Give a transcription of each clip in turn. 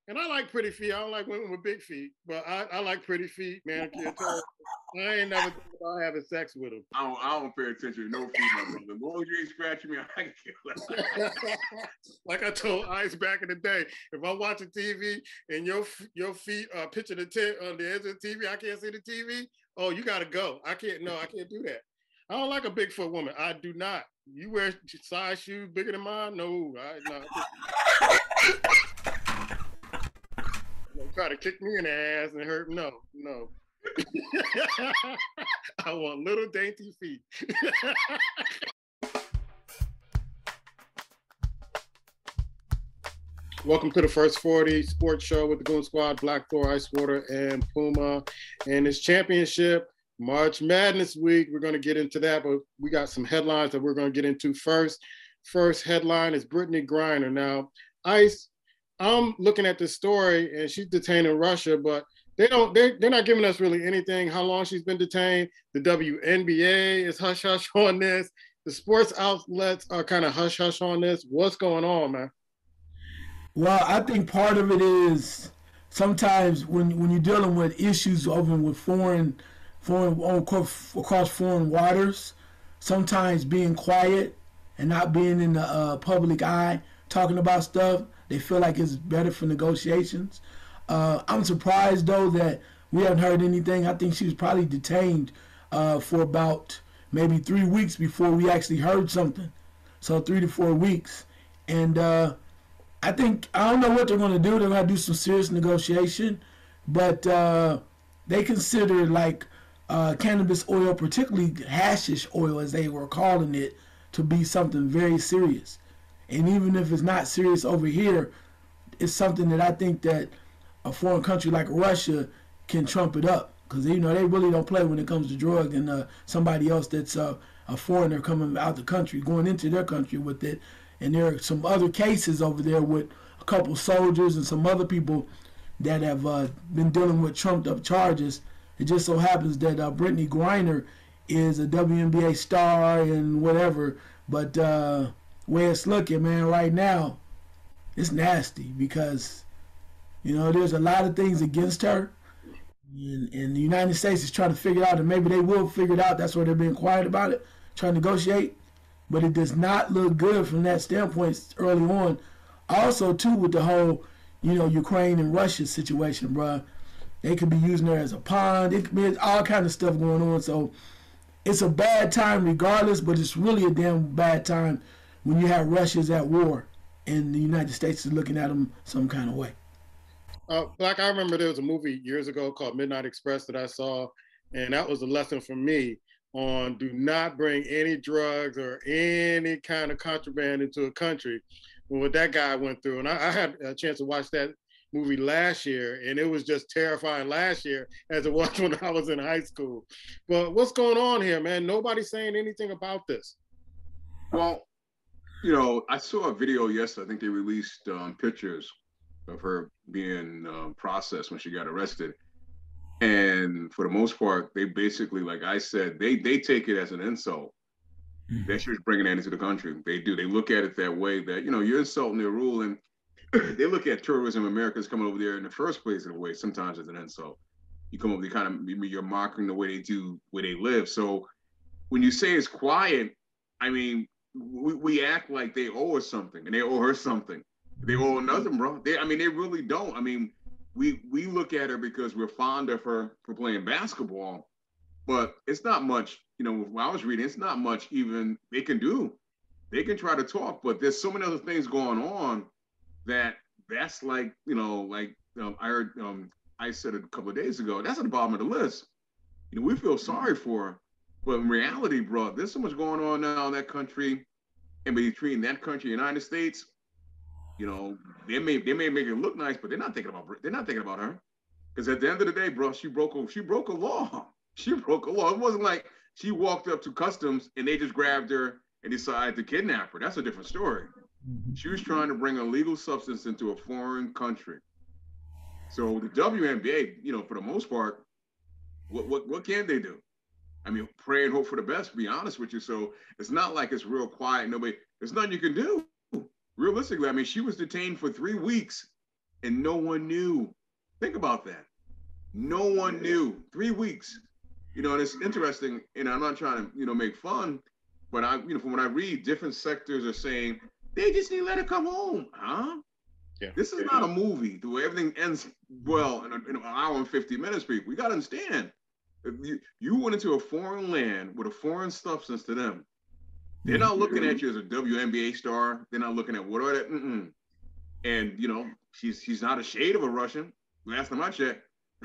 And I like pretty feet. I don't like women with big feet, but I like pretty feet, man. I ain't never think about having sex with them. I don't pay attention to no feet, my brother. As long as you ain't scratching me, I can kill it. Like I told Ice back in the day, if I'm watching TV and your feet are pitching the tent on the edge of the TV, I can't see the TV. Oh, you got to go. I can't do that. I don't like a Bigfoot woman. I do not. You wear size shoes bigger than mine? No. Try to kick me in the ass and hurt. No. I want little dainty feet. Welcome to the First 40 Sports Show with the Goon Squad, Black Thor, Icewater, and Puma. And it's championship, March Madness week. We're going to get into that, but we got some headlines that we're going to get into first. First headline is Brittany Griner. Now, Ice, I'm looking at this story, and she's detained in Russia, but they're not giving us really anything, how long she's been detained. The WNBA is hush-hush on this. The sports outlets are kind of hush-hush on this. What's going on, man? Well, I think part of it is sometimes when you're dealing with issues over with foreign across foreign waters, sometimes being quiet and not being in the public eye talking about stuff, they feel like it's better for negotiations. I'm surprised though that we haven't heard anything. I think she was probably detained for about maybe 3 weeks before we actually heard something. So 3 to 4 weeks, and I don't know what they're going to do. They're going to do some serious negotiation, but they consider like cannabis oil, particularly hashish oil as they were calling it, to be something very serious. And even if it's not serious over here, it's something that I think that a foreign country like Russia can trump it up, because they really don't play when it comes to drugs, and somebody else that's a foreigner coming out the country, going into their country with it. And there are some other cases over there with a couple soldiers and some other people that have been dealing with trumped up charges. It just so happens that Brittany Griner is a WNBA star and whatever, but way it's looking, man, right now, it's nasty because, there's a lot of things against her. And the United States is trying to figure it out, and maybe they will figure it out. That's why they're being quiet about it, trying to negotiate. But it does not look good from that standpoint early on. Also, too, with the whole, Ukraine and Russia situation, bruh. They could be using her as a pawn. It could be all kind of stuff going on. So it's a bad time regardless, but it's really a damn bad time when you have Russia's at war and the United States is looking at them some kind of way. Black, I remember there was a movie years ago called Midnight Express that I saw, and that was a lesson for me on do not bring any drugs or any kind of contraband into a country. What that guy went through. And I had a chance to watch that movie last year, and it was just terrifying last year as it was when I was in high school. But what's going on here, man? Nobody's saying anything about this. Well, I saw a video yesterday. I think they released pictures of her being processed when she got arrested. And for the most part, they basically, like I said, they take it as an insult that she was bringing that into the country. They do. They look at it that way, that, you're insulting their rule. And they look at tourism, Americans coming over there in the first place in a way, sometimes as an insult. You come over, you're mocking the way they do, where they live. So when you say it's quiet, I mean, we act like they owe us something and they owe her something. They owe nothing, bro. They really don't. I mean, we look at her because we're fond of her for playing basketball, but it's not much, when I was reading, it's not much even they can do. They can try to talk, but there's so many other things going on that's like, I heard, I said it a couple of days ago, that's at the bottom of the list. We feel sorry for her, but in reality, bro, there's so much going on now in that country, and between that country and the United States, they may make it look nice, but they're not thinking about her. Because at the end of the day, bro, she broke a law. She broke a law. It wasn't like she walked up to customs and they just grabbed her and decided to kidnap her. That's a different story. She was trying to bring a legal substance into a foreign country. So the WNBA, for the most part, what can they do? I mean, pray and hope for the best, to be honest with you. So it's not like it's real quiet. There's nothing you can do. Realistically, I mean, she was detained for 3 weeks and no one knew. Think about that. No one knew. 3 weeks. You know, and it's interesting, and I'm not trying to, make fun, but from what I read, different sectors are saying they just need to let her come home. Huh? Yeah. This is not a movie the way everything ends well in an hour and 50 minutes, people. We got to understand. If you went into a foreign land with a foreign substance to them, they're not looking at you as a WNBA star. They're not looking at what are that. And she's not a shade of a Russian. Last time I checked,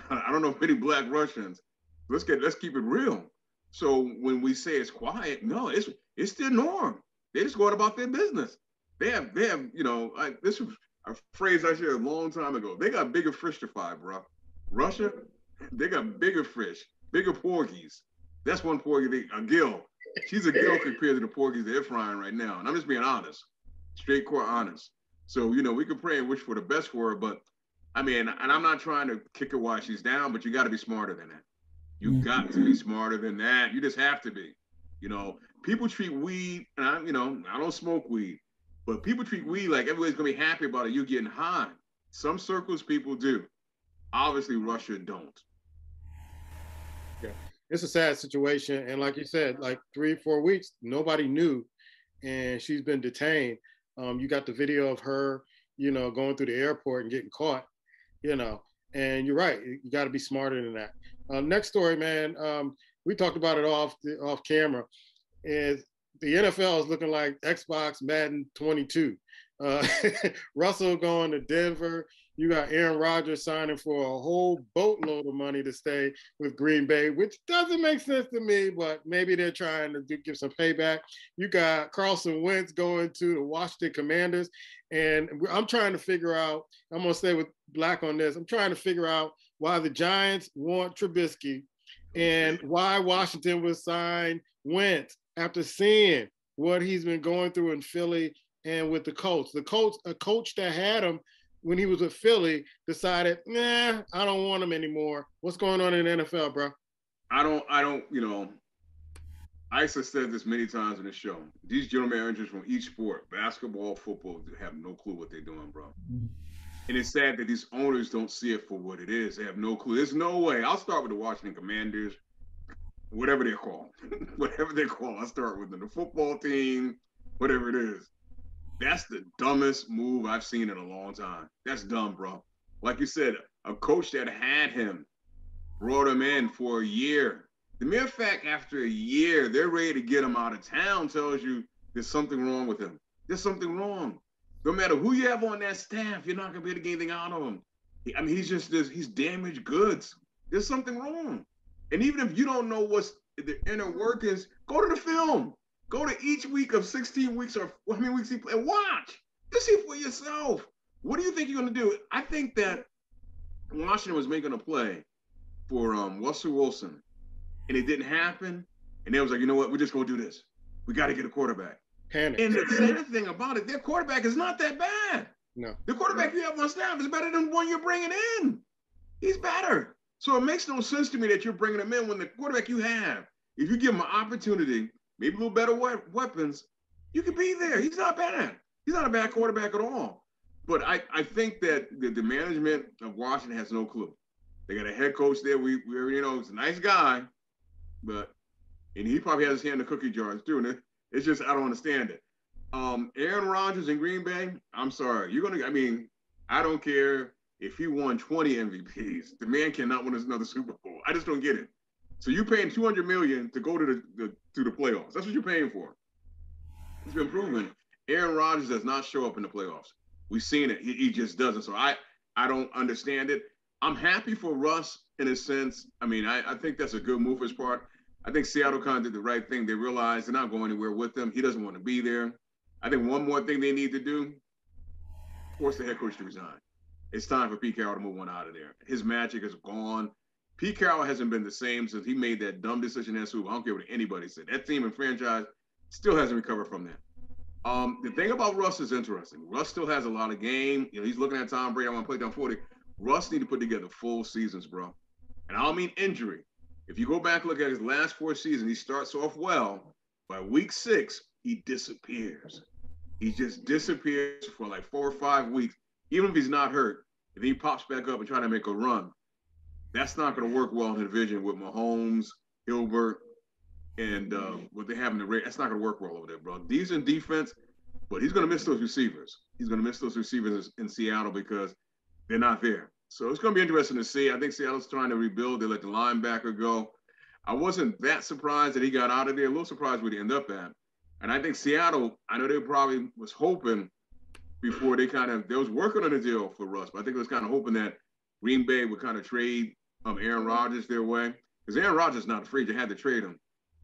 I don't know many black Russians. Let's keep it real. So when we say it's quiet, no, it's their norm. They just going about their business. They have this was a phrase I shared a long time ago. They got bigger fish to fry, bro. Russia, they got bigger fish, bigger porgies. That's one porgy, a gill. She's a gill compared to the porgies they're frying right now. And I'm just being honest, straight core honest. So, we could pray and wish for the best for her, but I mean, and I'm not trying to kick her while she's down, but you got to be smarter than that. You got to be smarter than that. You just have to be. People treat weed, and I don't smoke weed, but people treat weed like everybody's gonna be happy about it. You getting high. Some circles people do. Obviously, Russia don't. Yeah, it's a sad situation, and like you said, like 3-4 weeks, nobody knew, and she's been detained. You got the video of her, going through the airport and getting caught, and you're right. You got to be smarter than that. Next story, man. We talked about it off camera. Is the NFL is looking like Xbox Madden 22. Russell going to Denver. You got Aaron Rodgers signing for a whole boatload of money to stay with Green Bay, which doesn't make sense to me, but maybe they're trying to give some payback. You got Carson Wentz going to the Washington Commanders. And I'm trying to figure out, I'm going to stay with Black on this. I'm trying to figure out why the Giants want Trubisky and why Washington would sign Wentz after seeing what he's been going through in Philly and with the Colts. A coach that had him when he was with Philly decided, I don't want him anymore. What's going on in the NFL, bro? I don't, I have said this many times in the show. These general managers from each sport, basketball, football, have no clue what they're doing, bro. And it's sad that these owners don't see it for what it is. They have no clue. There's no way. I'll start with the Washington Commanders, whatever they're called. Whatever they're called. I'll start with them. The football team, whatever it is. That's the dumbest move I've seen in a long time. That's dumb, bro. Like you said, a coach that had him, brought him in for a year. The mere fact after a year, they're ready to get him out of town tells you there's something wrong with him. There's something wrong. No matter who you have on that staff, you're not going to be able to get anything out of him. I mean, he's damaged goods. There's something wrong. And even if you don't know what's the inner workings, go to the film. Go to each week of 16 weeks or how many weeks he played and watch. Just see for yourself. What do you think you're going to do? I think that Washington was making a play for Russell Wilson, and it didn't happen. And they was like, you know what? We're just going to do this. We got to get a quarterback. Panic. And the sad thing about it, their quarterback is not that bad. No. The quarterback you have on staff is better than the one you're bringing in. He's better. So it makes no sense to me that you're bringing him in when the quarterback you have, if you give him an opportunity, maybe a little better weapons, you could be there. He's not bad. He's not a bad quarterback at all. But I think that the management of Washington has no clue. They got a head coach there. We already know he's a nice guy, and he probably has his hand in the cookie jars too. And it's just, I don't understand it. Aaron Rodgers in Green Bay, I'm sorry. I don't care if he won 20 MVPs. The man cannot win another Super Bowl. I just don't get it. So you're paying $200 million to go to the playoffs. That's what you're paying for. It's been proven. Aaron Rodgers does not show up in the playoffs. We've seen it. He just doesn't. So I don't understand it. I'm happy for Russ in a sense. I think that's a good move for his part. I think Seattle kind of did the right thing. They realized they're not going anywhere with him. He doesn't want to be there. I think one more thing they need to do, force the head coach to resign. It's time for Pete Carroll to move on out of there. His magic is gone. Pete Carroll hasn't been the same since he made that dumb decision in Super Bowl. I don't care what anybody said. That team and franchise still hasn't recovered from that. The thing about Russ is interesting. Russ still has a lot of game. He's looking at Tom Brady. I want to play down 40. Russ need to put together full seasons, bro. And I don't mean injury. If you go back and look at his last 4 seasons, he starts off well. By week 6, he disappears. He just disappears for like 4 or 5 weeks. Even if he's not hurt, If he pops back up and try to make a run, that's not going to work well in the division with Mahomes, Hilbert, and what they have in the rate. That's not going to work well over there, bro. Decent defense, but he's going to miss those receivers. He's going to miss those receivers in Seattle because they're not there. So it's going to be interesting to see. I think Seattle's trying to rebuild. They let the linebacker go. I wasn't that surprised that he got out of there. A little surprised where he ended up at. And I think Seattle, I know they probably was hoping before they was working on a deal for Russ, but I think it was kind of hoping that Green Bay would kind of trade Aaron Rodgers their way. Because Aaron Rodgers is not afraid. You had to trade him.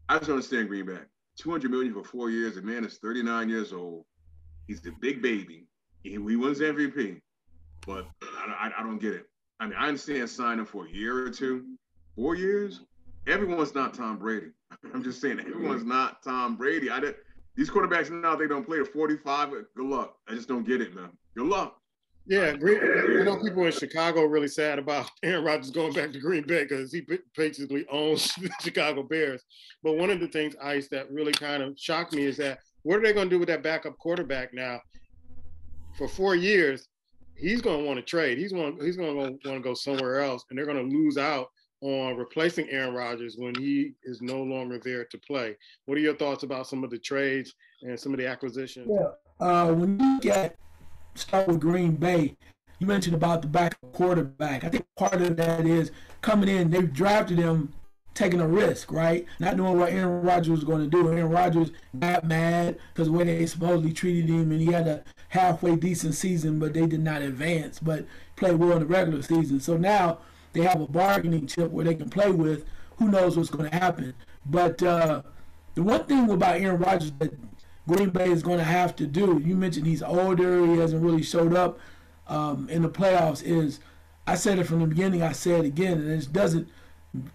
I just don't understand Green Bay. $200 million for 4 years. The man is 39 years old. He's the big baby. He wins MVP. But I don't get it. I mean, I understand signing for a year or two. 4 years? Everyone's not Tom Brady. I'm just saying, everyone's not Tom Brady. These quarterbacks now, they don't play to 45. Good luck. I just don't get it, man. Good luck. Yeah, I know people in Chicago are really sad about Aaron Rodgers going back to Green Bay because he basically owns the Chicago Bears. But one of the things, Ice, that really kind of shocked me is that what are they going to do with that backup quarterback now? For 4 years, he's going to want to trade. He's going to want to go somewhere else, and they're going to lose out on replacing Aaron Rodgers when he is no longer there to play. What are your thoughts about some of the trades and some of the acquisitions? Yeah, when you start with Green Bay, you mentioned about the backup quarterback. I think part of that is coming in, they've drafted him taking a risk, right? Not knowing what Aaron Rodgers was going to do. Aaron Rodgers got mad because the way they supposedly treated him, and he had a halfway decent season, but they did not advance, but played well in the regular season. So now they have a bargaining chip where they can play with. Who knows what's going to happen? But the one thing about Aaron Rodgers that Green Bay is going to have to do, you mentioned he's older, he hasn't really showed up in the playoffs, is, I said it from the beginning, I say it again, and it doesn't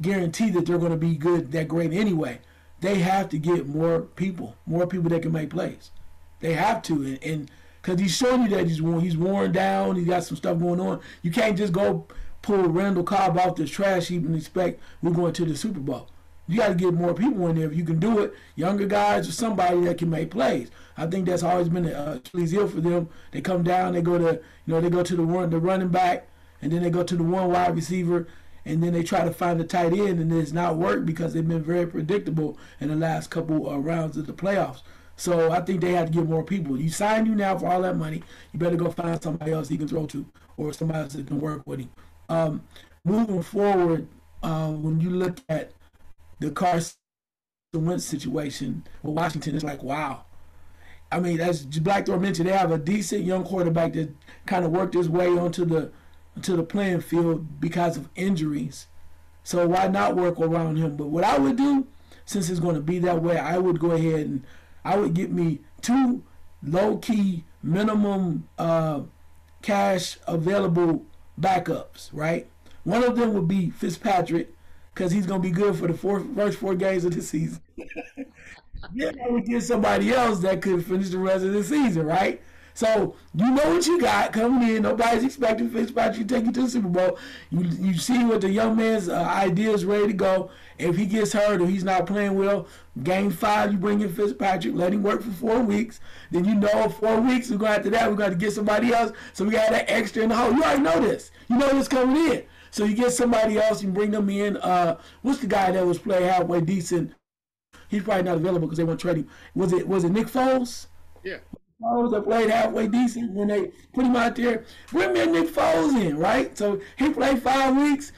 guarantee that they're going to be that great anyway. They have to get more people that can make plays. They have to, and because he's showing you that he's worn down, he's got some stuff going on. You can't just go pull Randall Cobb off this trash heap and expect we're going to the Super Bowl. You got to get more people in there if you can do it. Younger guys or somebody that can make plays. I think that's always been Achilles heel for them. They come down, they go to the running back, and then they go to the one wide receiver, and then they try to find a tight end, and it's not worked because they've been very predictable in the last couple rounds of the playoffs. So I think they have to get more people. You sign you now for all that money, you better go find somebody else he can throw to, or somebody else that can work with him. Moving forward, when you look at the Carson Wentz situation with Washington, it's like, wow. I mean, as Blackthorn mentioned, they have a decent young quarterback that kind of worked his way onto the playing field because of injuries. So why not work around him? But what I would do, since it's going to be that way, I would go ahead and I would get me 2 low-key minimum cash available backups, right? One of them would be Fitzpatrick, because he's going to be good for the first 4 games of the season. Then I would get somebody else that could finish the rest of the season, right? So you know what you got coming in. Nobody's expecting Fitzpatrick to take you to the Super Bowl. You see what the young man's idea is ready to go. If he gets hurt or he's not playing well, game 5, you bring in Fitzpatrick, let him work for 4 weeks. Then you know 4 weeks, after that, we're going to get somebody else. So we got that extra in the hole. You already know this. You know what's coming in. So you get somebody else, you bring them in. What's the guy that was playing halfway decent? He's probably not available because they want to trade him. Was it Nick Foles? Yeah. Foles that played halfway decent when they put him out there. Bring Nick Foles in, right? So he played 5 weeks.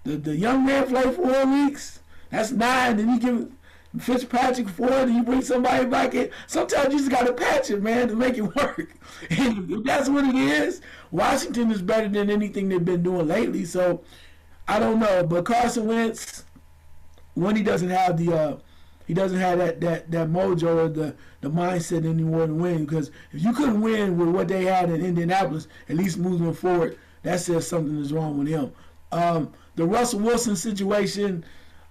The young man played 4 weeks. That's 9. Then you give Fitzpatrick 4, then you bring somebody back in. Sometimes you just got to patch it, man, to make it work. And if that's what it is, Washington is better than anything they've been doing lately. So I don't know, but Carson Wentz, when he doesn't have that mojo or the mindset anymore to win, because if you couldn't win with what they had in Indianapolis, at least moving forward, that says something is wrong with him. The Russell Wilson situation,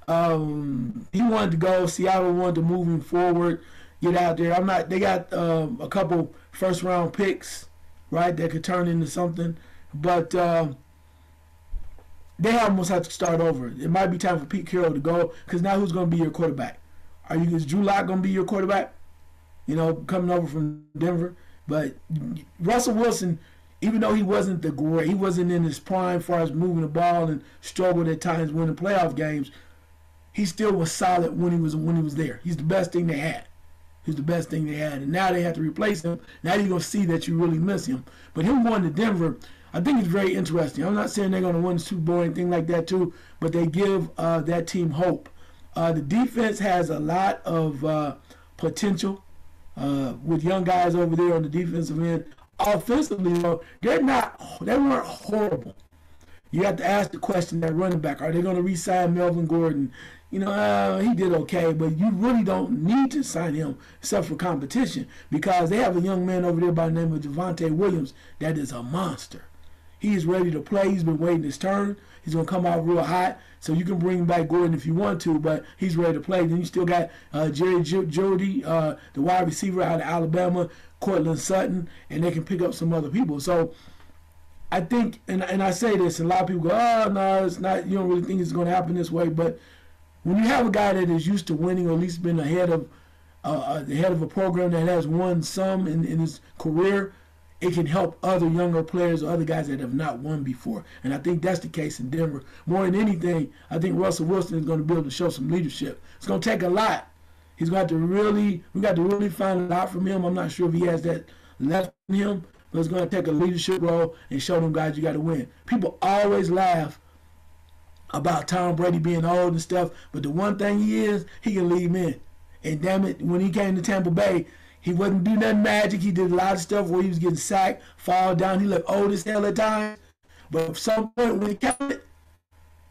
he wanted to go. Seattle wanted to move him forward, get out there. They got a couple first round picks, right, that could turn into something, but they almost have to start over. It might be time for Pete Carroll to go, because now who's going to be your quarterback? Is Drew Lock going to be your quarterback? Coming over from Denver. But Russell Wilson, even though he wasn't the great, he wasn't in his prime as far as moving the ball and struggled at times winning playoff games. He still was solid when he was there. He's the best thing they had. He's the best thing they had, and now they have to replace him. Now you're gonna see that you really miss him. But him going to Denver, I think it's very interesting. I'm not saying they're gonna win the Super Bowl or anything like that too, but they give that team hope. The defense has a lot of potential with young guys over there on the defensive end. Offensively, though, they weren't horrible. You have to ask the question, that running back, are they going to re-sign Melvin Gordon? He did okay, but you really don't need to sign him except for competition, because they have a young man over there by the name of Javonte Williams that is a monster. He is ready to play. He's been waiting his turn. He's going to come out real hot, so you can bring back Gordon if you want to, but he's ready to play. Then you still got Jerry Jeudy, the wide receiver out of Alabama, Cortland Sutton, and they can pick up some other people. So I think, and I say this, and a lot of people go, oh, no, it's not, you don't really think it's going to happen this way, but when you have a guy that is used to winning, or at least been ahead of a program that has won some in his career, it can help other younger players or other guys that have not won before. And I think that's the case in Denver. More than anything, I think Russell Wilson is going to be able to show some leadership. It's going to take a lot. We got to really find out from him. I'm not sure if he has that left in him, but it's going to take a leadership role and show them guys you got to win. People always laugh about Tom Brady being old and stuff, but the one thing he can lead men. And damn it, when he came to Tampa Bay, he wasn't doing nothing magic. He did a lot of stuff where he was getting sacked, fall down. He looked old as hell at times. But at some point when he counted,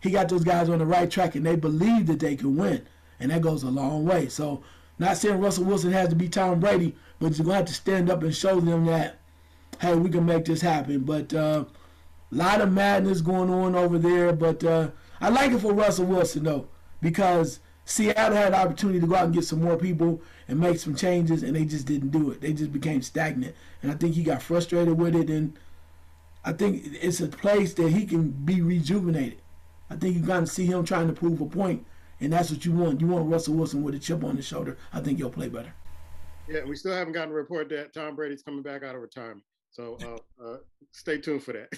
he got those guys on the right track, and they believed that they could win. And that goes a long way. So not saying Russell Wilson has to be Tom Brady, but you're going to have to stand up and show them that, hey, we can make this happen. But a lot of madness going on over there. But I like it for Russell Wilson, though, because Seattle had an opportunity to go out and get some more people and make some changes, and they just didn't do it. They just became stagnant. And I think he got frustrated with it, and I think it's a place that he can be rejuvenated. I think you're going to see him trying to prove a point, and that's what you want. You want Russell Wilson with a chip on his shoulder. I think he'll play better. Yeah, we still haven't gotten a report that Tom Brady's coming back out of retirement. So stay tuned for that.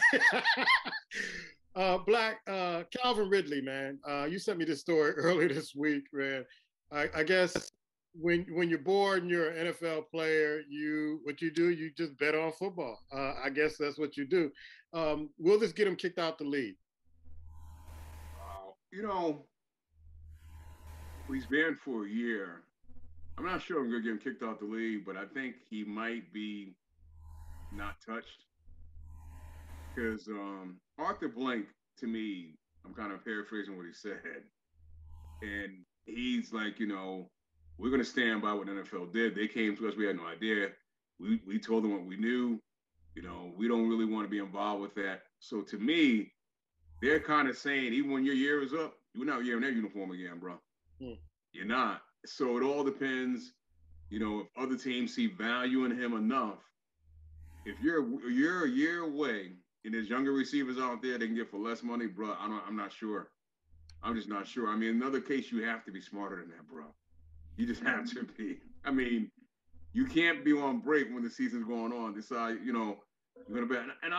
Calvin Ridley, man. You sent me this story earlier this week, man. I guess when you're bored and you're an NFL player, you just bet on football. I guess that's what you do. Will this get him kicked out the league? He's banned for a year. I'm not sure I'm going to get him kicked out the league, but I think he might be not touched. Because Arthur Blank, to me, I'm kind of paraphrasing what he said. And he's like, we're going to stand by what the NFL did. They came to us. We had no idea. We told them what we knew. We don't really want to be involved with that. So to me, they're kind of saying, even when your year is up, you're not wearing that uniform again, bro. You're not. So it all depends, if other teams see value in him enough. If you're a year away and there's younger receivers out there they can get for less money, bro, I'm not sure. I'm just not sure. I mean, in another case, you have to be smarter than that, bro. You just have to be. I mean, you can't be on break when the season's going on. Decide, you're going to bet. And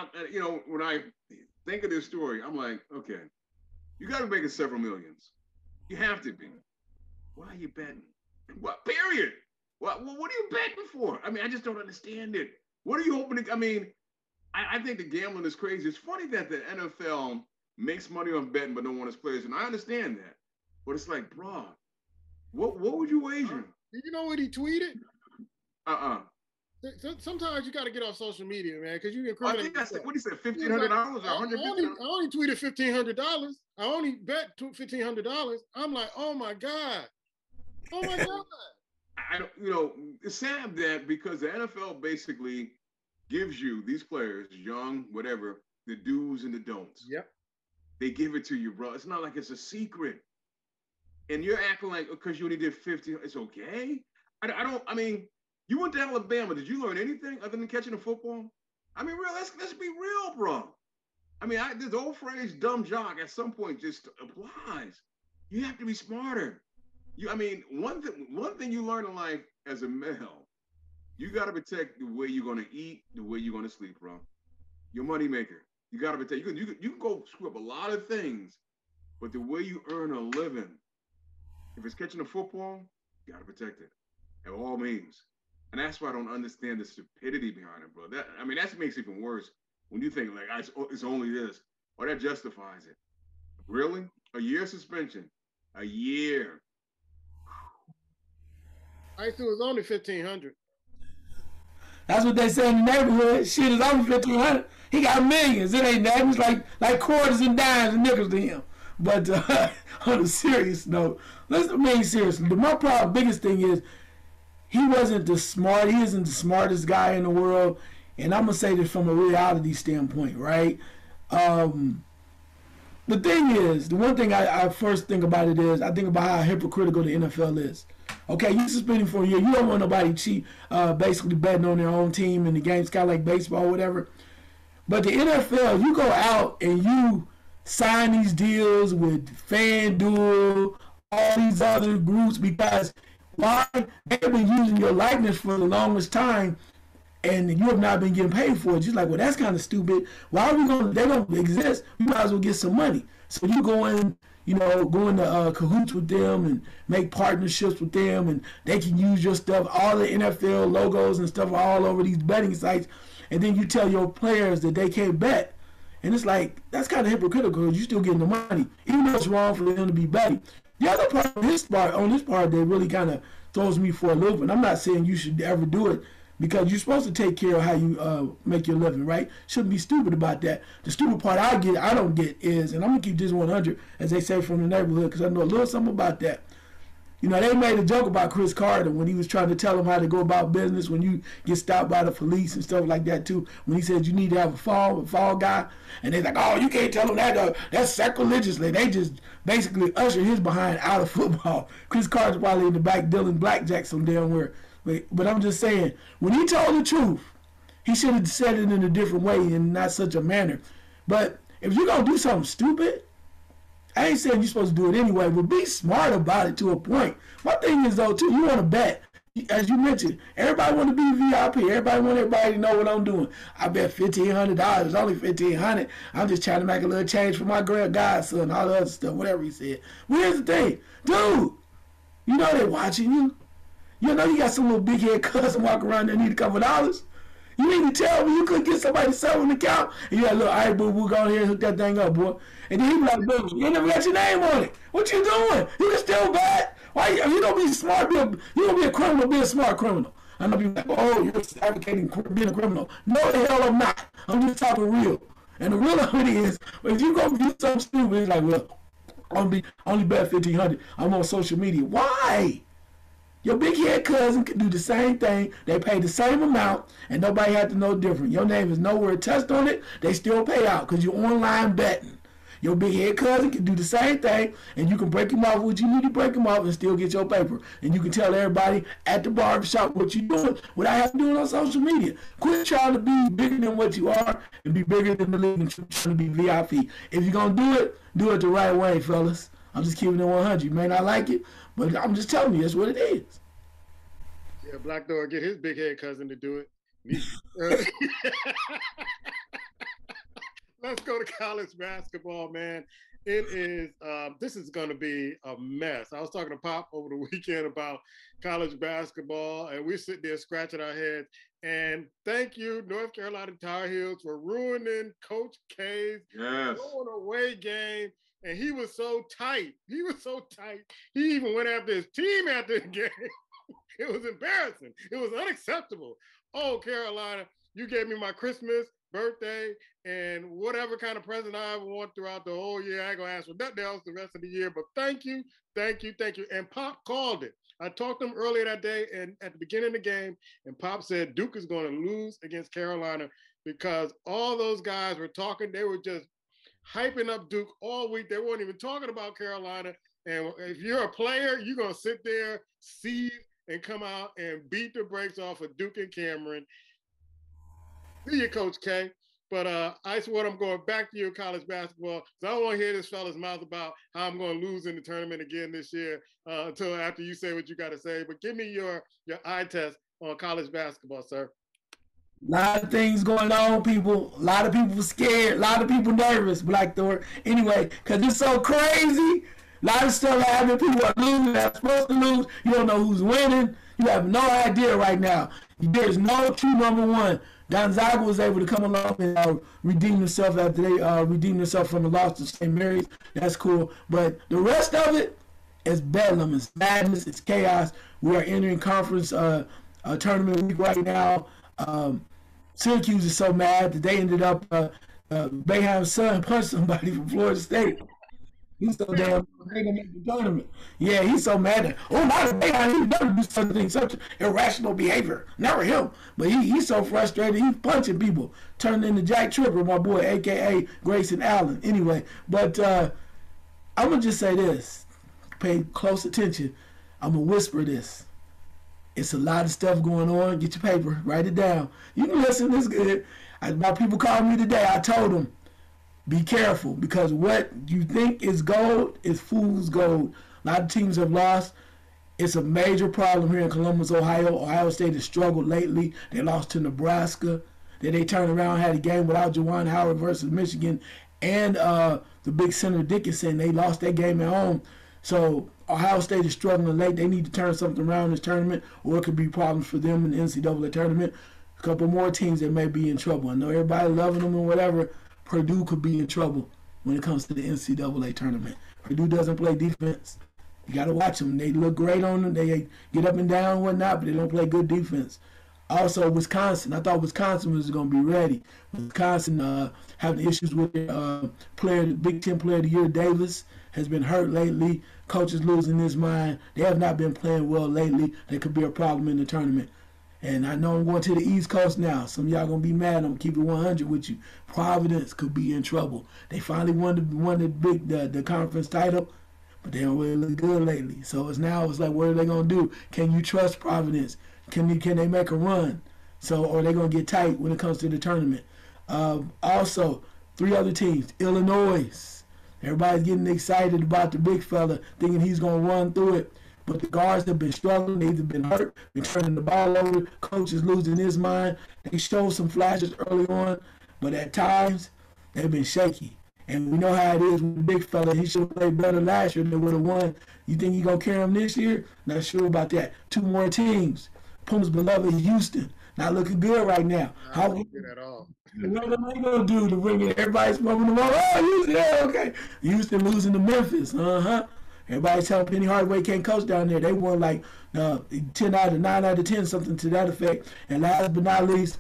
when I think of this story, I'm like, okay, you got to make it several millions. You have to be. Why are you betting? What? Period. What are you betting for? I mean, I just don't understand it. What are you hoping to? I mean, I think the gambling is crazy. It's funny that the NFL makes money on betting but don't want its players, and I understand that. But it's like, bro, what would you wager? You know what he tweeted? Sometimes you got to get off social media, man, because you incriminate. I think I said, what he said, $1,500 or $150? I only tweeted $1,500. I only bet $1,500. I'm like, oh my god. I don't, it's sad that because the NFL basically gives you these players, young, whatever, the do's and the don'ts. Yep. They give it to you, bro. It's not like it's a secret. And you're acting like because you only did 50, it's okay. I mean, you went to Alabama. Did you learn anything other than catching a football? I mean, let's be real, bro. I mean, this old phrase, dumb jock, at some point just applies. You have to be smarter. One thing you learn in life as a male, you got to protect the way you're going to eat, the way you're going to sleep, bro. your moneymaker. You got to protect. You can go screw up a lot of things, but the way you earn a living, if it's catching a football, you got to protect it at all means. And that's why I don't understand the stupidity behind it, bro. That makes it even worse when you think like it's only this, or that justifies it. Really? A year suspension? A year? I thought it was only 1,500. That's what they say in the neighborhood. Shit is only 1,500. He got millions. It ain't that. It's like quarters and dimes and nickels to him. But on a serious note, let's remain serious. My biggest thing is he isn't the smartest guy in the world. And I'm gonna say this from a reality standpoint, right? The thing is, the one thing I first think about it is I think about how hypocritical the NFL is. Okay, you suspended for a year. You don't want nobody cheat, basically betting on their own team in the games, kind of like baseball or whatever. But the NFL, you go out and you sign these deals with FanDuel, all these other groups because why? They've been using your likeness for the longest time and you have not been getting paid for it. Just like, well, that's kind of stupid. Why are we going? They don't exist. We might as well get some money. So you go in, go into cahoots with them and make partnerships with them, and they can use your stuff. All the NFL logos and stuff are all over these betting sites, and then you tell your players that they can't bet. And it's like, that's kind of hypocritical because you're still getting the money, even though it's wrong for them to be betting. The other part on this part that really kind of throws me for a loop, and I'm not saying you should ever do it, because you're supposed to take care of how you make your living, right? Shouldn't be stupid about that. The stupid part I don't get is, and I'm going to keep this 100, as they say from the neighborhood, because I know a little something about that. They made a joke about Chris Carter when he was trying to tell him how to go about business when you get stopped by the police and stuff like that, too. When he said you need to have a fall guy. And they're like, oh, you can't tell him that. That's sacrilegiously. They just basically usher his behind out of football. Chris Carter's probably in the back dealing blackjack some damn where. But I'm just saying, when he told the truth, he should have said it in a different way and not such a manner. But if you're going to do something stupid, I ain't saying you're supposed to do it anyway, but be smart about it to a point. My thing is, though, too, you want to bet. As you mentioned, everybody want to be VIP. Everybody want everybody to know what I'm doing. I bet $1,500. It's only $1,500. I'm just trying to make a little change for my godson, all the other stuff, whatever he said. Well, here's the thing. Dude, they're watching you. You got some little big head cousin walking around there need a couple of dollars. You need to tell me you couldn't get somebody to sell an account. And you got a little, all right, boo, go ahead and hook that thing up, boy. And then he be like, boo, you never got your name on it. What you doing? You can still bet. Why you don't be smart? You don't be a criminal, be a smart criminal. I know people like, oh, you're advocating being a criminal. No, the hell I'm not. I'm just talking real. And the real of it is, if you go do something stupid, it's like, well, only bet $1,500. I'm on social media. Why? Your big head cousin can do the same thing. They pay the same amount, and nobody had to know different. Your name is nowhere touched on it. They still pay out because you're online betting. Your big head cousin can do the same thing, and you can break him off what you need to break him off and still get your paper. And you can tell everybody at the barbershop what you're doing without having to do it on social media. Quit trying to be bigger than what you are and be bigger than the league and trying to be VIP. If you're going to do it the right way, fellas. I'm just keeping it 100. You may not like it, but I'm just telling you, that's what it is. Yeah, Black Door get his big head cousin to do it. Let's go to college basketball, man. This is going to be a mess. I was talking to Pop over the weekend about college basketball, and we're sitting there scratching our heads. And thank you, North Carolina Tar Heels, for ruining Coach K's going away game. And he was so tight. He even went after his team after the game. It was embarrassing. It was unacceptable. Oh, Carolina, you gave me my Christmas, birthday, and whatever kind of present I ever want throughout the whole year. I ain't going to ask for nothing else the rest of the year, but thank you. And Pop called it. I talked to him earlier that day and at the beginning of the game, and Pop said Duke is going to lose against Carolina because all those guys were talking. They were just hyping up Duke all week. They weren't even talking about Carolina. And if you're a player, you're going to sit there, see, and come out and beat the brakes off of Duke and Cameron. See you, Coach K. But Ice Water, I'm going back to your college basketball. So I don't want to hear this fella's mouth about how I'm going to lose in the tournament again this year until after you say what you got to say. But give me your eye test on college basketball, sir. A lot of things going on, people. A lot of people scared. A lot of people nervous. Black Thor. Anyway, because it's so crazy. A lot of stuff happening. People are losing. They're supposed to lose. You don't know who's winning. You have no idea right now. There's no true number one. Gonzaga was able to come along and redeem themselves after they redeemed themselves from the loss to St. Mary's. That's cool. But the rest of it is bedlam. It's madness. It's chaos. We are entering conference tournament week right now. Syracuse is so mad that they ended up Boeheim's son punched somebody from Florida State. He's so damn they gonna make the tournament. Yeah, he's so mad at not Boeheim, he never do something such irrational behavior. Never him. But he's so frustrated, he's punching people. Turning into Jack Tripper, my boy, aka Grayson Allen. Anyway, but I'm gonna just say this. Pay close attention. I'm gonna whisper this. It's a lot of stuff going on. Get your paper, write it down. You can listen, it's good. My people called me today. I told them, be careful, because what you think is gold is fool's gold. A lot of teams have lost. It's a major problem here in Columbus, Ohio. Ohio State has struggled lately. They lost to Nebraska. Then they turned around and had a game without Juwan Howard versus Michigan and the big center Dickinson. They lost that game at home. So Ohio State is struggling late. They need to turn something around in this tournament, or it could be problems for them in the NCAA tournament. A couple more teams that may be in trouble. I know everybody loving them or whatever. Purdue could be in trouble when it comes to the NCAA tournament. Purdue doesn't play defense. You got to watch them. They look great on them. They get up and down and whatnot, but they don't play good defense. Also, Wisconsin. I thought Wisconsin was going to be ready. Wisconsin having issues with their player, Big Ten Player of the Year, Davis, has been hurt lately. Coach is losing his mind. They have not been playing well lately. That could be a problem in the tournament. And I know I'm going to the East Coast now. Some of y'all going to be mad. I'm going to keep it 100 with you. Providence could be in trouble. They finally won the conference title, but they don't really look good lately. So it's like, what are they going to do? Can you trust Providence? Can they make a run? So, or are they going to get tight when it comes to the tournament? Also, 3 other teams. Illinois. Everybody's getting excited about the big fella, thinking he's going to run through it. But the guards have been struggling. They've been hurt. Been turning the ball over. Coach is losing his mind. They showed some flashes early on, but at times they've been shaky. And we know how it is with the big fella. He should have played better last year than would have won. You think he's going to carry him this year? Not sure about that. 2 more teams. Puma's beloved Houston. Not looking good right now. Not looking good at all. What am I going to do to bring it? Everybody's smoking the ball. Oh, Houston, yeah, okay. Houston losing to Memphis. Everybody's telling Penny Hardaway can't coach down there. They won like 9 out of 10, something to that effect. And last but not least,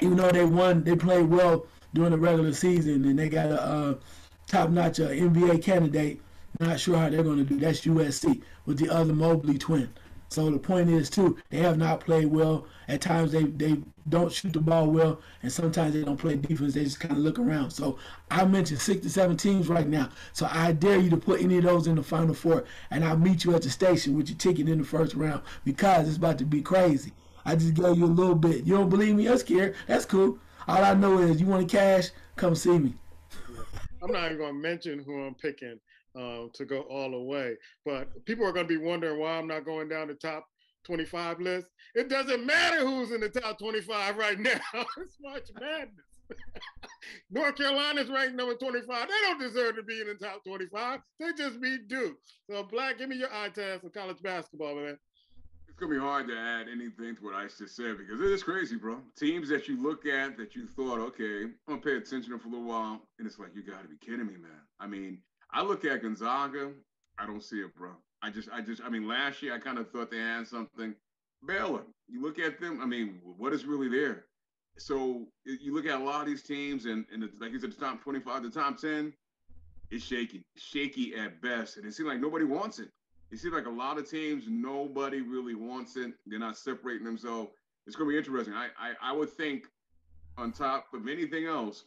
even though they won, they played well during the regular season, and they got a top-notch NBA candidate. Not sure how they're going to do. That's USC with the other Mobley twin. So the point is, too, they have not played well. At times they don't shoot the ball well, and sometimes they don't play defense. They just kind of look around. So I mentioned 6 to 7 teams right now. So I dare you to put any of those in the Final Four, and I'll meet you at the station with your ticket in the first round, because it's about to be crazy. I just gave you a little bit. You don't believe me? I'm scared. That's cool. All I know is you want cash, come see me. I'm not even going to mention who I'm picking to go all the way. But people are going to be wondering why I'm not going down the top 25 list. It doesn't matter who's in the top 25 right now. It's March Madness. North Carolina's ranked number 25. They don't deserve to be in the top 25. They just beat Duke. So, Black, give me your eye test of college basketball, man. It's going to be hard to add anything to what I just said, because it is crazy, bro. Teams that you look at that you thought, okay, I'm going to pay attention to for a little while, and it's like, you got to be kidding me, man. I mean, I look at Gonzaga, I don't see it, bro. I mean, last year I kind of thought they had something. Baylor, you look at them, I mean, what is really there? So you look at a lot of these teams, and like you said, the top 25, the top 10, it's shaky at best. And it seems like nobody wants it. It seems like a lot of teams, nobody really wants it. They're not separating themselves. It's going to be interesting. I would think on top of anything else,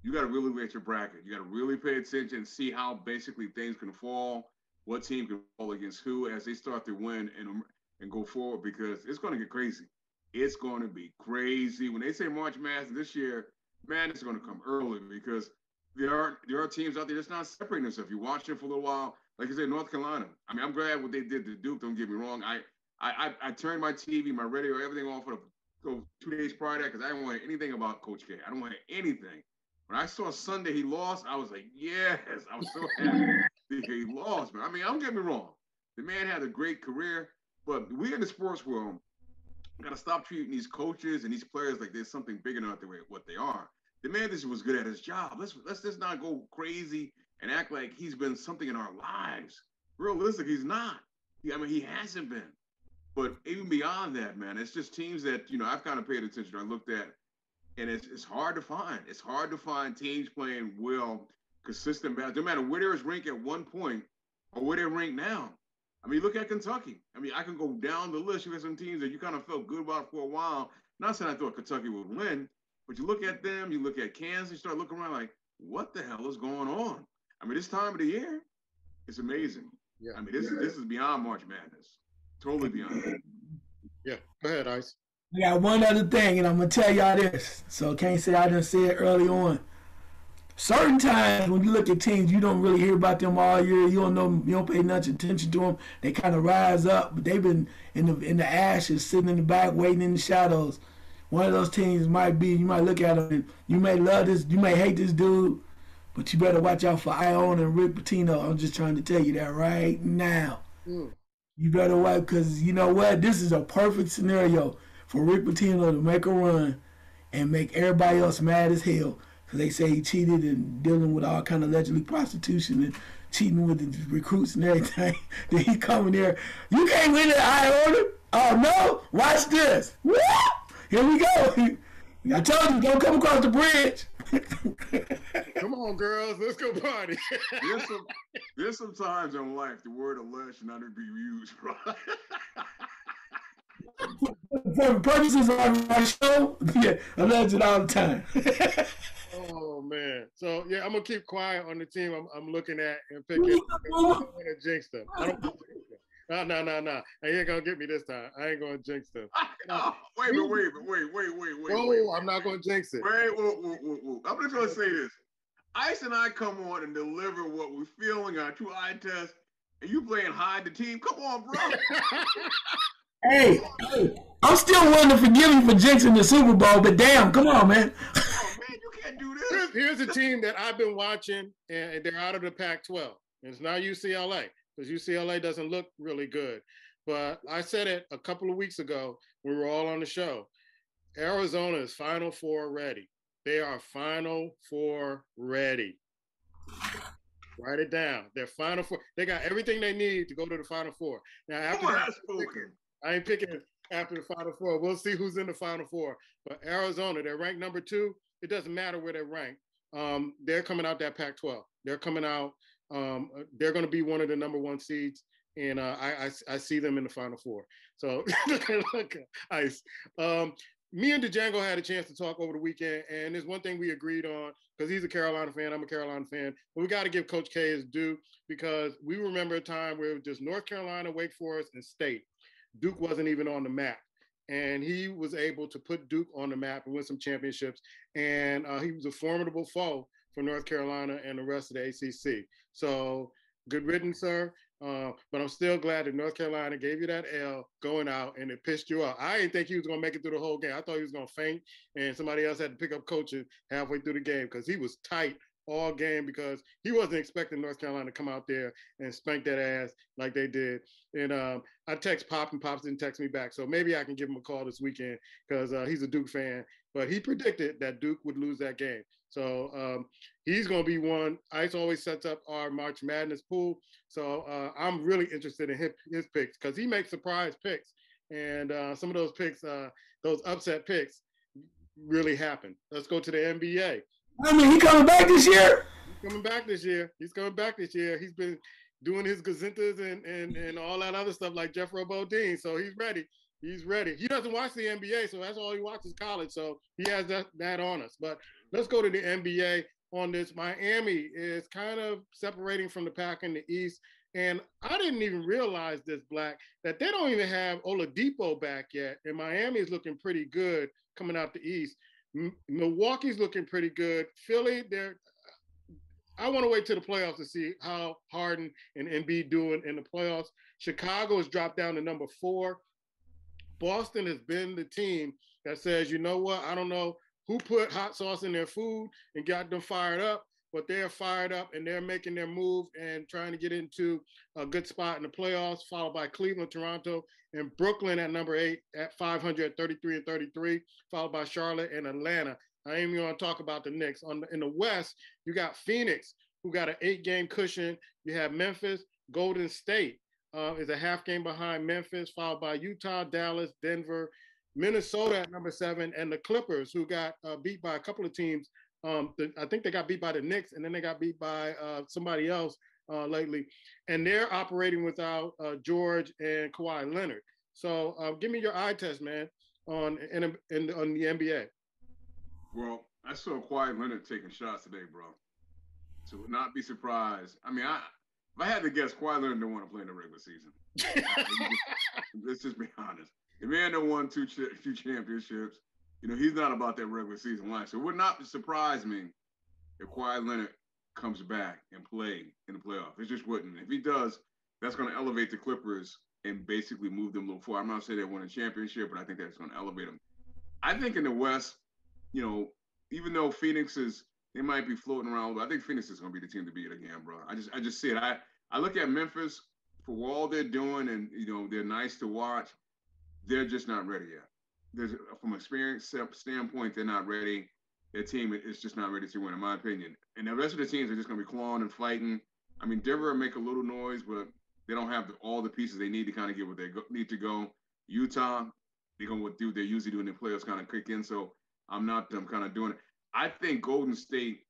you got to really look at your bracket. You got to really pay attention and see how basically things can fall, what team can fall against who as they start to win and go forward, because it's going to get crazy. It's going to be crazy. When they say March Madness this year, man, it's going to come early, because there are teams out there that's not separating themselves. You watch it for a little while. Like I said, North Carolina. I mean, I'm glad what they did to Duke. Don't get me wrong. I turned my TV, my radio, everything off for go 2 days prior to that because I didn't want anything about Coach K. I don't want anything. When I saw Sunday he lost, I was like, yes, I was so happy that he lost. But I mean, don't get me wrong. The man had a great career, but we in the sports world got to stop treating these coaches and these players like there's something bigger than what they are. The man just was good at his job. Let's just not go crazy and act like he's been something in our lives. Realistic, he's not. I mean, he hasn't been. But even beyond that, man, it's just teams that I've kind of paid attention to. I looked at, and it's hard to find. It's hard to find teams playing well, consistent basketball. No matter where they was ranked at one point or where they're ranked now. I mean, look at Kentucky. I mean, I can go down the list. You had some teams that you kind of felt good about for a while. Not saying I thought Kentucky would win, but you look at them, you look at Kansas, you start looking around like, what the hell is going on? I mean, this time of the year, it's amazing. Yeah. I mean, this is beyond March Madness. Totally beyond. Yeah. Go ahead, Ice. I got one other thing, and I'm gonna tell y'all this. So can't say I didn't say it early on. Certain times when you look at teams, you don't really hear about them all year. You don't know, you don't pay much attention to them. They kind of rise up, but they've been in the ashes, sitting in the back, waiting in the shadows. One of those teams might be, you might look at them and you may love this, you may hate this dude, but you better watch out for Iona and Rick Pitino. I'm just trying to tell you that right now. You better watch, because you know what? This is a perfect scenario for Rick Pitino to make a run and make everybody else mad as hell. Because they say he cheated and dealing with all kind of allegedly prostitution and cheating with the recruits and everything. Then he coming there, you can't win at Iona? Oh no? Watch this. Here we go. I told you, don't come across the bridge. Come on, girls, let's go party. There's some times in life the word alleged should not be used, right? For purposes of our show, yeah, alleged all the time. Oh man. So yeah, I'm gonna keep quiet on the team I'm looking at and picking. I don't want to jinx them. I don't want to jinx them. No. You ain't gonna get me this time. I ain't gonna jinx them. Wait. Oh, I'm not gonna jinx it. Wait. I'm just gonna say this. Ice and I come on and deliver what we're feeling on 2 eye tests, and you playing hide the team. Come on, bro. Hey, I'm still willing to forgive you for jinxing the Super Bowl, but damn, come on, man. Oh man, you can't do this. Here's a team that I've been watching, and they're out of the Pac-12. It's not UCLA, because UCLA doesn't look really good. But I said it a couple of weeks ago. We were all on the show. Arizona is Final Four ready. They are Final Four ready. Write it down. They're Final Four. They got everything they need to go to the Final Four. Now, after I ain't picking after the Final Four. We'll see who's in the Final Four. But Arizona, they're ranked number 2. It doesn't matter where they're ranked. They're coming out that Pac-12. They're coming out. They're going to be one of the number 1 seeds. And I see them in the Final Four. So, Ice. Me and Django had a chance to talk over the weekend, and there's one thing we agreed on, because he's a Carolina fan, I'm a Carolina fan, but we got to give Coach K his due, because we remember a time where it was just North Carolina, Wake Forest, and State. Duke wasn't even on the map, and he was able to put Duke on the map and win some championships, and he was a formidable foe for North Carolina and the rest of the ACC. So good riddance, sir. But I'm still glad that North Carolina gave you that L going out and it pissed you off. I didn't think he was going to make it through the whole game. I thought he was going to faint and somebody else had to pick up coaching halfway through the game, because he was tight all game, because he wasn't expecting North Carolina to come out there and spank that ass like they did. And I text Pop, and Pops didn't text me back. So maybe I can give him a call this weekend, because he's a Duke fan. But he predicted that Duke would lose that game. So he's going to be one. Ice always sets up our March Madness pool. So I'm really interested in his picks, because he makes surprise picks. And some of those picks, those upset picks, really happen. Let's go to the NBA. I mean, he coming back this year? He's coming back this year. He's been doing his gazintas and all that other stuff like Jeff Robodine. So he's ready. He doesn't watch the NBA, so that's all he watches, college. So he has that on us. But let's go to the NBA on this. Miami is kind of separating from the pack in the East. And I didn't even realize this, Black, that they don't even have Oladipo back yet. And Miami is looking pretty good coming out the East. Milwaukee's looking pretty good. Philly, I want to wait till the playoffs to see how Harden and Embiid doing in the playoffs. Chicago has dropped down to number 4. Boston has been the team that says, you know what, I don't know who put hot sauce in their food and got them fired up, but they're fired up and they're making their move and trying to get into a good spot in the playoffs, followed by Cleveland, Toronto, and Brooklyn at number 8 at 500, 33-33, followed by Charlotte and Atlanta. I ain't even going to talk about the Knicks. In the West, you got Phoenix, who got an 8-game cushion. You have Memphis. Golden State is a half game behind Memphis, followed by Utah, Dallas, Denver, Minnesota at number 7, and the Clippers, who got beat by a couple of teams. I think they got beat by the Knicks, and then they got beat by somebody else lately. And they're operating without George and Kawhi Leonard. So give me your eye test, man, on the NBA. Well, I saw Kawhi Leonard taking shots today, bro. So would not be surprised. I mean, if I had to guess, Kawhi Leonard didn't want to play in the regular season. Let's just be honest. The man that won two championships, he's not about that regular season life. So it would not surprise me if Kawhi Leonard comes back and play in the playoffs. It just wouldn't. If he does, that's going to elevate the Clippers and basically move them a little forward. I'm not saying they won a championship, but I think that's going to elevate them. I think in the West, even though Phoenix they might be floating around, but I think Phoenix is going to be the team to beat again, bro. I just see it. I look at Memphis for all they're doing, and they're nice to watch. They're just not ready yet. From experience standpoint, they're not ready. Their team is just not ready to win, in my opinion. And the rest of the teams are just going to be clawing and fighting. I mean, Denver will make a little noise, but they don't have all the pieces they need to kind of get where they need to go. Utah, they're going to do what they're usually doing in the playoffs, kind of kick in. So I'm kind of doing it. I think Golden State,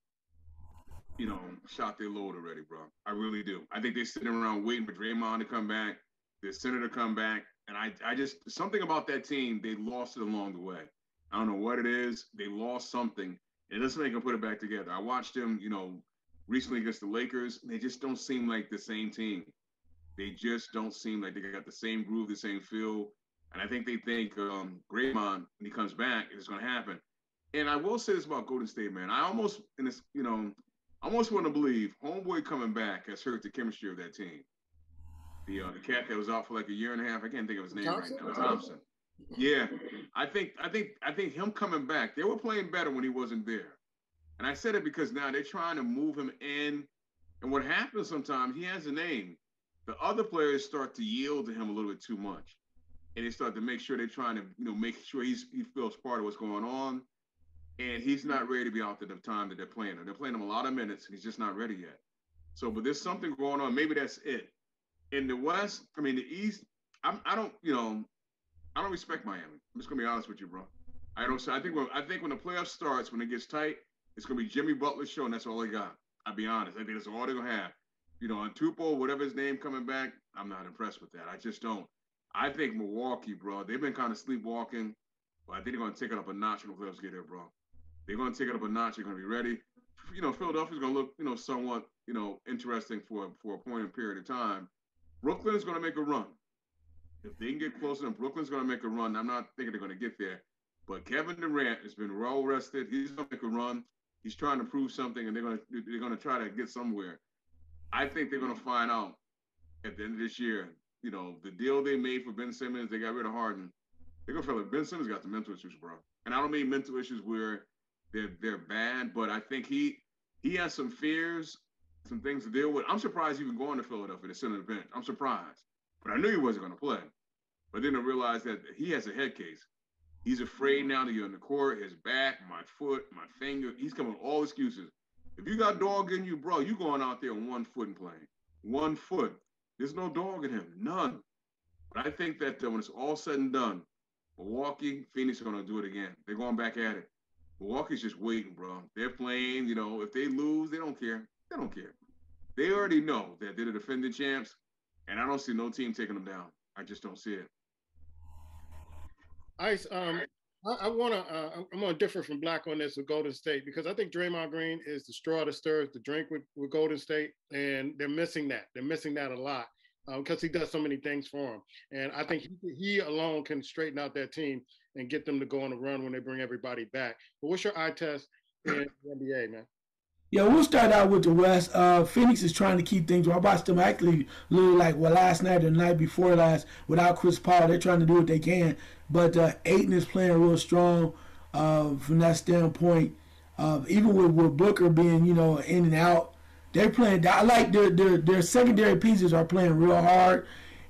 shot their load already, bro. I really do. I think they're sitting around waiting for Draymond to come back, their center to come back. And I just, something about that team, they lost it along the way. I don't know what it is. They lost something. And it doesn't make them put it back together. I watched them, recently against the Lakers. They just don't seem like the same team. They just don't seem like they got the same groove, the same feel. And I think they think Draymond, when he comes back, it's going to happen. And I will say this about Golden State, man. I almost want to believe homeboy coming back has hurt the chemistry of that team. The cat that was out for like a year and a half. I can't think of his name right now. Thompson. Yeah, I think him coming back. They were playing better when he wasn't there. And I said it because now they're trying to move him in. And what happens sometimes, he has a name. The other players start to yield to him a little bit too much. And they start to make sure they're trying to, make sure he feels part of what's going on. And he's not ready to be out there the time that they're playing him. They're playing him a lot of minutes, and he's just not ready yet. So, but there's something going on. Maybe that's it. In the West, the East, I don't respect Miami. I'm just gonna be honest with you, bro. I think when the playoffs starts, when it gets tight, it's gonna be Jimmy Butler's show, and that's all they got. I'll be honest. I think that's all they're gonna have. On Tupo, whatever his name coming back, I'm not impressed with that. I just don't. I think Milwaukee, bro, they've been kind of sleepwalking, but I think they're gonna take it up a notch when the playoffs get here, bro. They're gonna take it up a notch. They're gonna be ready. Philadelphia's gonna look, somewhat, interesting for a point in period of time. Brooklyn is gonna make a run. If they can get closer, then Brooklyn's going to make a run. I'm not thinking they're going to get there. But Kevin Durant has been well rested. He's going to make a run. He's trying to prove something, and they're going to try to get somewhere. I think they're going to find out at the end of this year, the deal they made for Ben Simmons, they got rid of Harden. They're going to feel like Ben Simmons got the mental issues, bro. And I don't mean mental issues where they're bad, but I think he has some fears, some things to deal with. I'm surprised even going to Philadelphia to sit on the bench. I'm surprised. But I knew he wasn't going to play. But then I realized that he has a head case. He's afraid now to get on the court, his back, my foot, my finger. He's coming with all excuses. If you got dog in you, bro, you going out there on 1 foot and playing. 1 foot. There's no dog in him. None. But I think that when it's all said and done, Milwaukee, Phoenix are going to do it again. They're going back at it. Milwaukee's just waiting, bro. They're playing, if they lose, they don't care. They don't care. They already know that they're the defending champs. And I don't see no team taking them down. I just don't see it. I'm gonna differ from Black on this with Golden State because I think Draymond Green is the straw that stirs the drink with Golden State, and they're missing that. They're missing that a lot because he does so many things for them. And I think he alone can straighten out that team and get them to go on a run when they bring everybody back. But what's your eye test in the NBA, man? Yeah, we'll start out with the West. Phoenix is trying to keep things. I watched them actually literally like last night or the night before last without Chris Paul. They're trying to do what they can, but Aiton is playing real strong from that standpoint. Even with Booker being in and out, they're playing. I like their secondary pieces are playing real hard,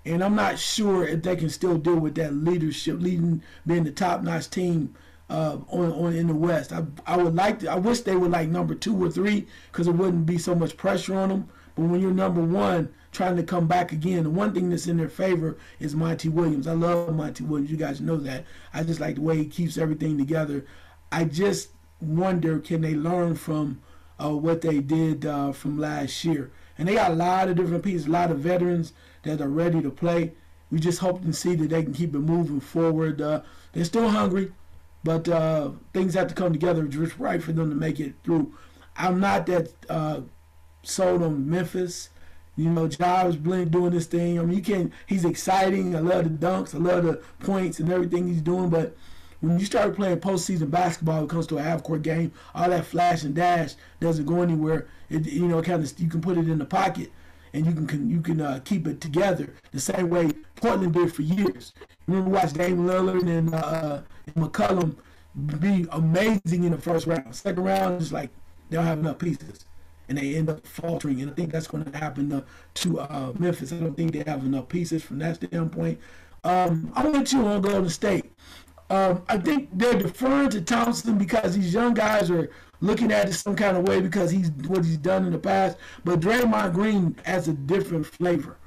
and I'm not sure if they can still deal with that leadership, being the top notch team on in the West. I would like to. I wish they were like number 2 or 3 because it wouldn't be so much pressure on them. But when you're number 1, trying to come back again, the one thing that's in their favor is Monty Williams. I love Monty Williams. You guys know that. I just like the way he keeps everything together. I just wonder, can they learn from what they did from last year? And they got a lot of different pieces, a lot of veterans that are ready to play. We just hope and see that they can keep it moving forward. They're still hungry, but things have to come together just right for them to make it through. I'm not that sold on Memphis. Jobs doing this thing. I mean, you can. He's exciting. I love the dunks. I love the points and everything he's doing. But when you start playing postseason basketball, when it comes to a half-court game, all that flash and dash doesn't go anywhere. Kind of you can put it in the pocket and you can keep it together the same way Portland did for years. Remember, watch Dame Lillard and McCollum be amazing in the first round. Second round is like they don't have enough pieces, and they end up faltering. And I think that's going to happen to Memphis. I don't think they have enough pieces from that standpoint. I want you on Golden State. I think they're deferring to Thompson because these young guys are looking at it some kind of way because what he's done in the past. But Draymond Green has a different flavor.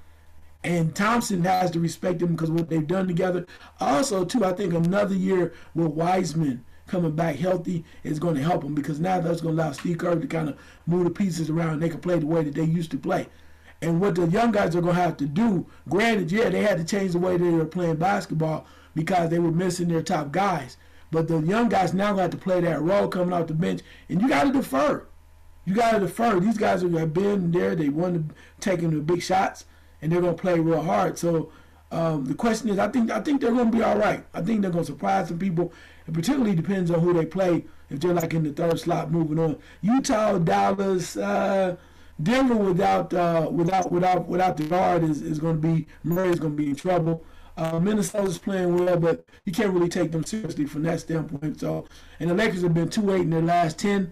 And Thompson has to respect him because of what they've done together. Also, too, I think another year with Wiseman coming back healthy is going to help him because now that's going to allow Steve Kerr to kind of move the pieces around and they can play the way that they used to play. And what the young guys are going to have to do, granted, yeah, they had to change the way they were playing basketball because they were missing their top guys. But the young guys now got to play that role coming off the bench, and you got to defer. You got to defer. These guys have been there. They want to take the big shots, and they're going to play real hard. So the question is, I think they're going to be all right. I think they're going to surprise some people. It particularly depends on who they play. If they're like in the third slot, moving on. Utah, Dallas, Denver without the guard is going to be Murray's going to be in trouble. Minnesota's playing well, but you can't really take them seriously from that standpoint. So, and the Lakers have been 2-8 in their last 10,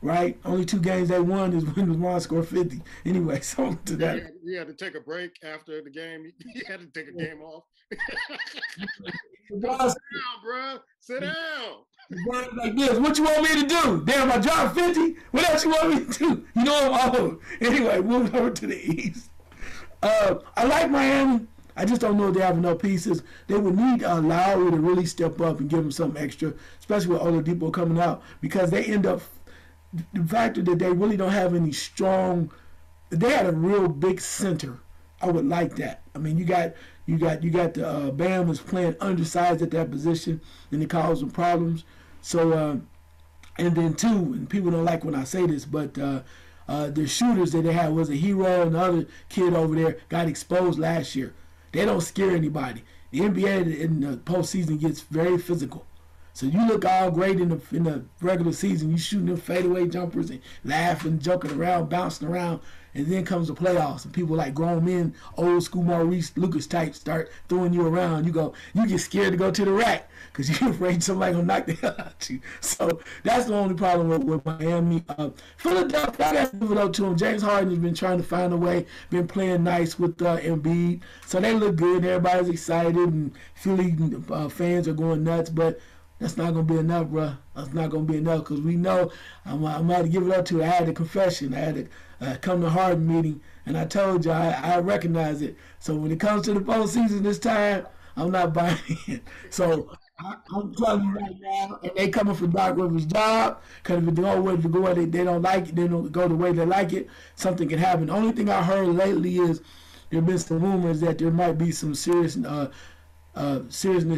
right? Only 2 games they won is when LeBron scored 50. Anyway, so to that. You had to take a break after the game. You had to take a game off. Sit down, bro. Sit down. Like this. What you want me to do? Damn, I dropped 50. What else you want me to do? I'm old. Anyway, moving over to the East. I like Miami. I just don't know if they have enough pieces. They would need Lowry to really step up and give them something extra, especially with Oladipo coming out, because they end up the fact that they really don't have any strong. They had a real big center. I would like that. I mean, you got the Bam was playing undersized at that position, and it caused some problems. So, and then too, and people don't like when I say this, but the shooters that they had was a hero, and the other kid over there got exposed last year. They don't scare anybody. The NBA in the postseason gets very physical. So you look all great in the regular season. You shooting them fadeaway jumpers and laughing, joking around, bouncing around. And then comes the playoffs, and people like grown men, old school Maurice Lucas types start throwing you around. You get scared to go to the rack because you're afraid somebody gonna knock the hell out of you. So that's the only problem with Miami. Philadelphia, I got to give it up to them. James Harden has been trying to find a way, been playing nice with Embiid, so they look good. Everybody's excited, and Philly fans are going nuts, but that's not going to be enough, bro. That's not going to be enough because we know I'm about to give it up to. I had a confession. I had to come to Harden meeting, and I told you I recognize it. So when it comes to the postseason this time, I'm not buying it. So I'm telling you right now, and they coming for Doc Rivers' job because if it don't way to go, they don't like it. They don't go the way they like it. Something can happen. The only thing I heard lately is there have been some rumors that there might be some seriousness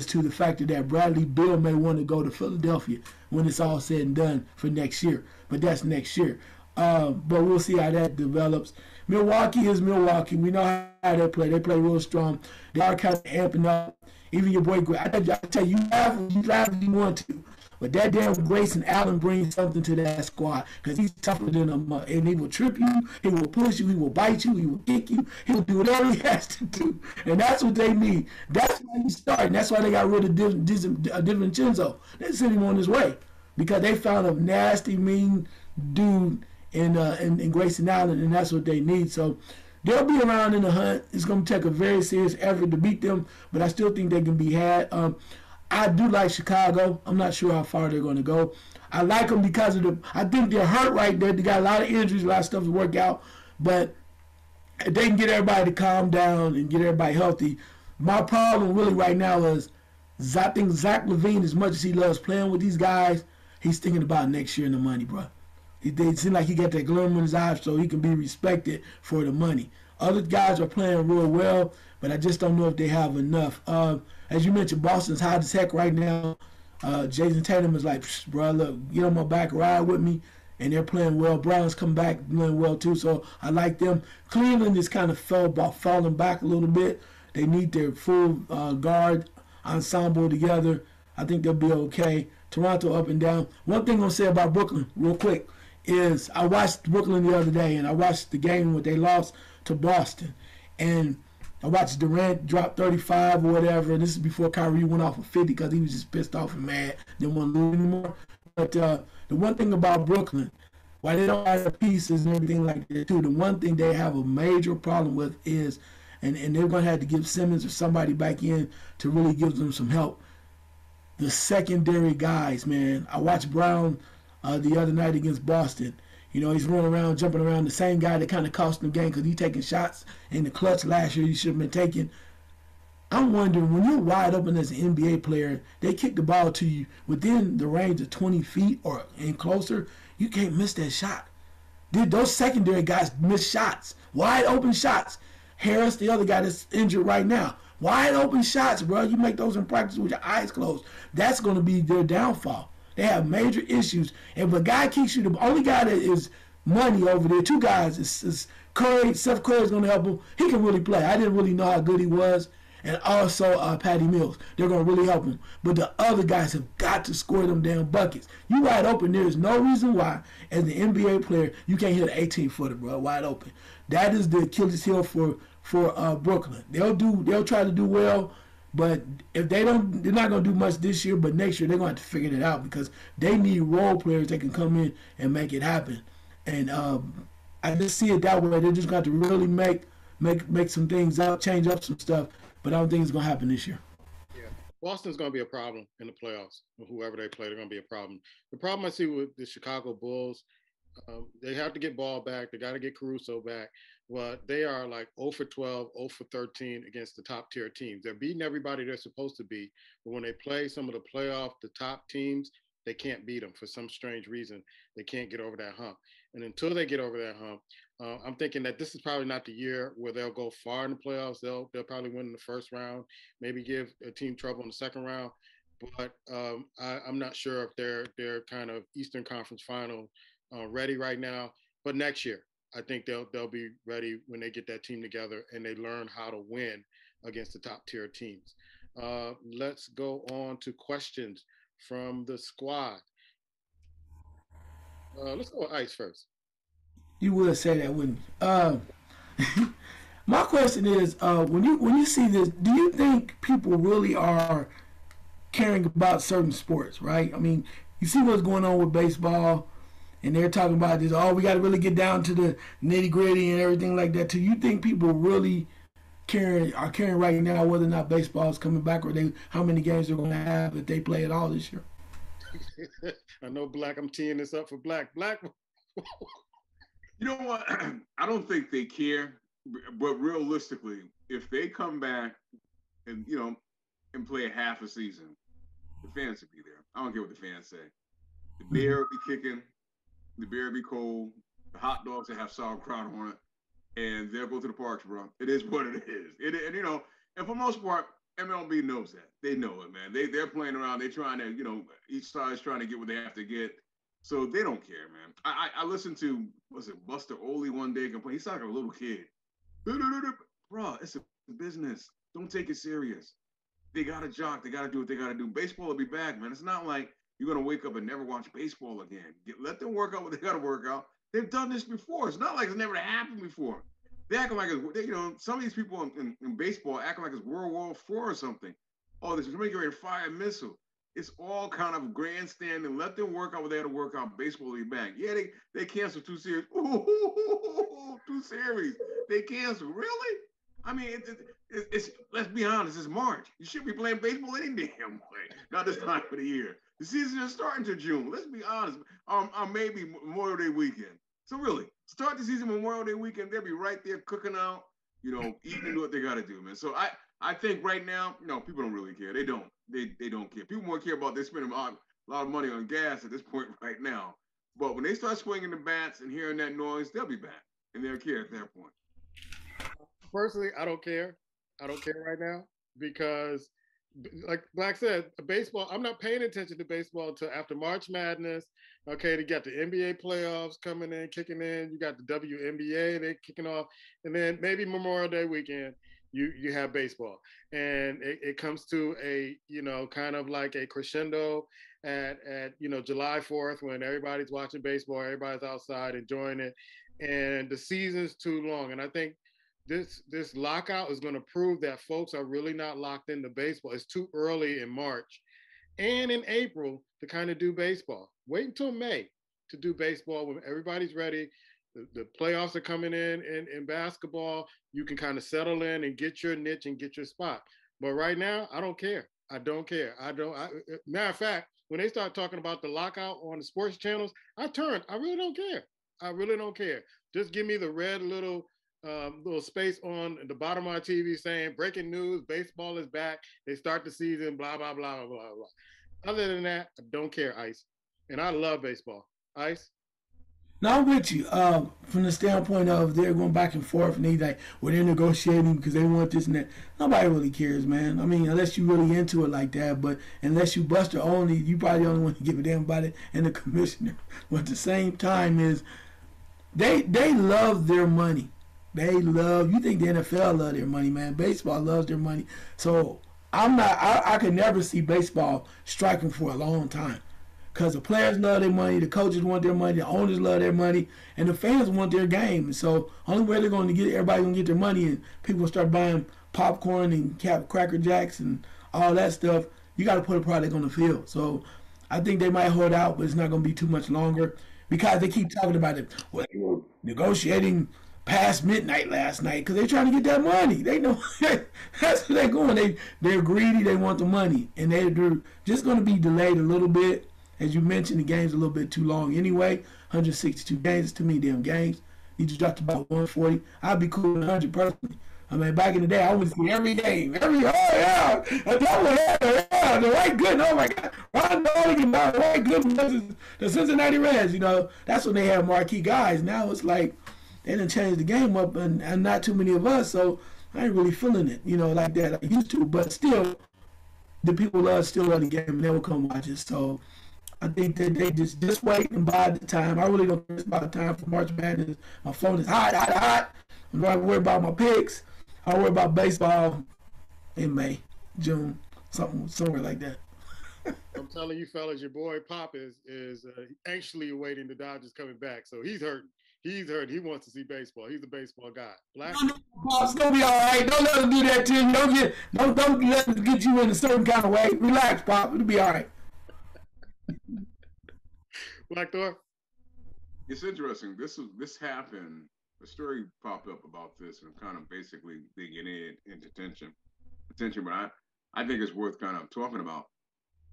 to the fact that Bradley Beal may want to go to Philadelphia when it's all said and done for next year. But that's next year. But we'll see how that develops. Milwaukee is Milwaukee. We know how they play. They play real strong. They are kind of amping up. Even your boy, I tell you, you laugh if you want to. But that damn Grayson Allen brings something to that squad because he's tougher than them. And he will trip you, he will push you, he will bite you, he will kick you, he will do whatever he has to do. And that's what they need. That's why he's starting. That's why they got rid of DiVincenzo. They sent him on his way because they found a nasty, mean dude in Grayson Allen, and that's what they need. So they'll be around in the hunt. It's going to take a very serious effort to beat them, but I still think they can be had. I do like Chicago. I'm not sure how far they're going to go. I like them because of I think they're hurt right there. They got a lot of injuries, a lot of stuff to work out. But if they can get everybody to calm down and get everybody healthy, my problem really right now is I think Zach LaVine, as much as he loves playing with these guys, he's thinking about next year and the money, bro. It seems like he got that glimmer in his eyes so he can be respected for the money. Other guys are playing real well, but I just don't know if they have enough. As you mentioned, Boston's hot as heck right now. Jason Tatum is like, bro, look, get on my back, ride with me. And they're playing well. Brown's come back playing well too, so I like them. Cleveland is kind of falling back a little bit. They need their full guard ensemble together. I think they'll be okay. Toronto up and down. One thing I'm going to say about Brooklyn real quick is I watched Brooklyn the other day, and I watched the game when they lost to Boston. And I watched Durant drop 35 or whatever. And this is before Kyrie went off of 50 because he was just pissed off and mad. Didn't want to lose anymore. But the one thing about Brooklyn, why they don't have the pieces and everything like that too, the one thing they have a major problem with is, and they're going to have to give Simmons or somebody back in to really give them some help, the secondary guys, man. I watched Brown the other night against Boston. You know, he's running around, jumping around, the same guy that kind of cost him the game because he's taking shots in the clutch last year he should have been taking. I'm wondering, when you're wide open as an NBA player, they kick the ball to you within the range of 20 feet or and closer, you can't miss that shot. Those secondary guys miss shots, wide open shots. Harris, the other guy that's injured right now, wide open shots, bro. You make those in practice with your eyes closed. That's going to be their downfall. They have major issues. If a guy kicks you, the only guy that is money over there, two guys, is Curry. Seth Curry's going to help him. He can really play. I didn't really know how good he was. And also Patty Mills. They're going to really help him. But the other guys have got to score them damn buckets. You wide open, there is no reason why, as an NBA player, you can't hit an 18-footer, bro, wide open. That is the Achilles heel for Brooklyn. They'll try to do well. But if they don't, they're not going to do much this year, but next year they're going to have to figure it out because they need role players that can come in and make it happen. And I just see it that way. They're just going to have to really make some things up, change up some stuff, but I don't think it's going to happen this year. Yeah, Boston's going to be a problem in the playoffs. Whoever they play, they're going to be a problem. The problem I see with the Chicago Bulls, they have to get ball back. They got to get Caruso back. But they are like 0 for 12, 0 for 13 against the top tier teams. They're beating everybody they're supposed to beat. But when they play some of the top teams, they can't beat them for some strange reason. They can't get over that hump. And until they get over that hump, I'm thinking that this is probably not the year where they'll go far in the playoffs. They'll probably win in the first round, maybe give a team trouble in the second round. But I'm not sure if they're kind of Eastern Conference Final ready right now. But next year, I think they'll be ready when they get that team together and they learn how to win against the top tier teams. Let's go on to questions from the squad. Let's go with Ice first. You would say that, wouldn't you? My question is, when you see this, do you think people really are caring about certain sports, right? I mean, you see what's going on with baseball, and they're talking about this, we got to really get down to the nitty gritty and everything like that. Do you think people really are caring right now whether or not baseball is coming back, or how many games they're going to have if they play at all this year? I know Black, I'm teeing this up for Black. Black. You know what? I don't think they care, but realistically, if they come back and and play a half a season, the fans will be there. I don't care what the fans say. The beer will be kicking, the beer will be cold, the hot dogs will have sauerkraut on it, and they'll go to the parks, bro. It is what it is. And for the most part, MLB knows that. They know it, man. They're playing around. They're trying to, each side is trying to get what they have to get. So they don't care, man. I listened to, Buster Oley one day complain. He's like a little kid. Bro, it's a business. Don't take it serious. They got to jock. They got to do what they got to do. Baseball will be back, man. It's not like you're going to wake up and never watch baseball again. Let them work out what they got to work out. They've done this before. It's not like it's never happened before. They acting like it's, some of these people in baseball acting like it's World War IV or something. Oh, this is making ready to fire a missile. It's all kind of grandstanding. Let them work out what they had to work out. Baseball will be back. Yeah, they canceled 2 series. Ooh, 2 series. They canceled. Really? I mean, it's let's be honest. It's March. You should be playing baseball any damn way. Not this time of the year. The season is starting to June. Let's be honest. Maybe Memorial Day weekend. So really, start the season Memorial Day weekend. They'll be right there cooking out, eating and do what they got to do, man. So I think right now, people don't really care. They don't. They don't care. People more care about they spending a lot of money on gas at this point right now. But when they start swinging the bats and hearing that noise, they'll be back and they'll care at that point. Personally, I don't care. I don't care right now because, like Black said, baseball, I'm not paying attention to baseball until after March Madness. Okay, they got the NBA playoffs coming in, kicking in. You got the WNBA, they kicking off. And then maybe Memorial Day weekend, you have baseball. And it comes to a, kind of like a crescendo at July 4th when everybody's watching baseball, everybody's outside enjoying it. And the season's too long. And I think this lockout is going to prove that folks are really not locked into baseball. It's too early in March and in April to kind of do baseball. Wait until May to do baseball when everybody's ready. The playoffs are coming in basketball. You can kind of settle in and get your niche and get your spot. But right now, I don't care. I don't care. Matter of fact, when they start talking about the lockout on the sports channels, I really don't care. I really don't care. Just give me the red little space on the bottom of my TV saying breaking news, baseball is back. They start the season, blah, blah, blah, blah, blah. Other than that, I don't care, Ice. And I love baseball. Ice? Now I'm with you. From the standpoint of they're going back and forth and they're negotiating because they want this and that. Nobody really cares, man. I mean, unless you're really into it like that. But unless you Buster only, you probably the only one to give a damn about it and the commissioner. But at the same time is they love their money. You think the NFL love their money, man. Baseball loves their money. So I could never see baseball striking for a long time. Because the players love their money, the coaches want their money, the owners love their money, and the fans want their game. And so only way they're going to get, everybody going to get their money and people start buying popcorn and Cracker Jacks and all that stuff, you got to put a product on the field. So I think they might hold out, but it's not going to be too much longer because they keep talking about it. Well, they were negotiating past midnight last night because they're trying to get that money. They know that's where they're going. They're greedy. They want the money. And they're just going to be delayed a little bit. As you mentioned, the game's a little bit too long anyway. 162 games is too many damn games. You just dropped about 140. I'd be cool with 100 personally. I mean, back in the day, I would see every game. A double header, yeah, the right good. Oh my God, Ron Mulligan, the right good versus the Cincinnati Reds. That's when they have marquee guys. Now it's like they done changed the game up, and not too many of us. So I ain't really feeling it, like that I used to. But still, the people still love the game, and they will come watch it. So I think that they just wait and bide the time. I really don't think it's about the time for March Madness. My phone is hot. I'm not worried about my picks. I worry about baseball in May, June, somewhere like that. I'm telling you, fellas, your boy Pop is anxiously awaiting the Dodgers coming back. So he's hurting. He's hurt. He wants to see baseball. He's a baseball guy. Black? Pop's gonna be all right. Don't let him do that to you. Don't let him get you in a certain kind of way. Relax, Pop. It'll be all right. Black Thor? It's interesting. This happened. A story popped up about this and kind of basically digging into attention. But I think it's worth kind of talking about.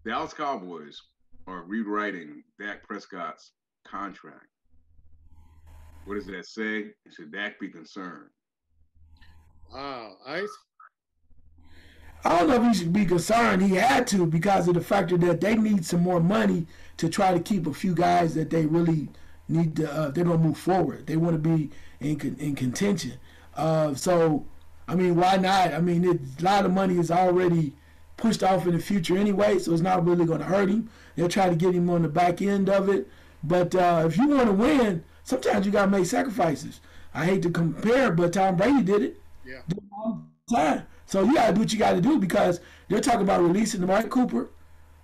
The Dallas Cowboys are rewriting Dak Prescott's contract. What does that say? Should Dak be concerned? Wow, Ice? I don't know if he should be concerned. He had to because of the factor that they need some more money to try to keep a few guys that they really need to. They're gonna move forward. They want to be in contention. So, I mean, why not? I mean, a lot of money is already pushed off in the future anyway, so it's not really going to hurt him. They'll try to get him on the back end of it. But if you want to win, sometimes you got to make sacrifices. I hate to compare, but Tom Brady did it. Yeah. All the time. So you got to do what you got to do because they're talking about releasing Amari Cooper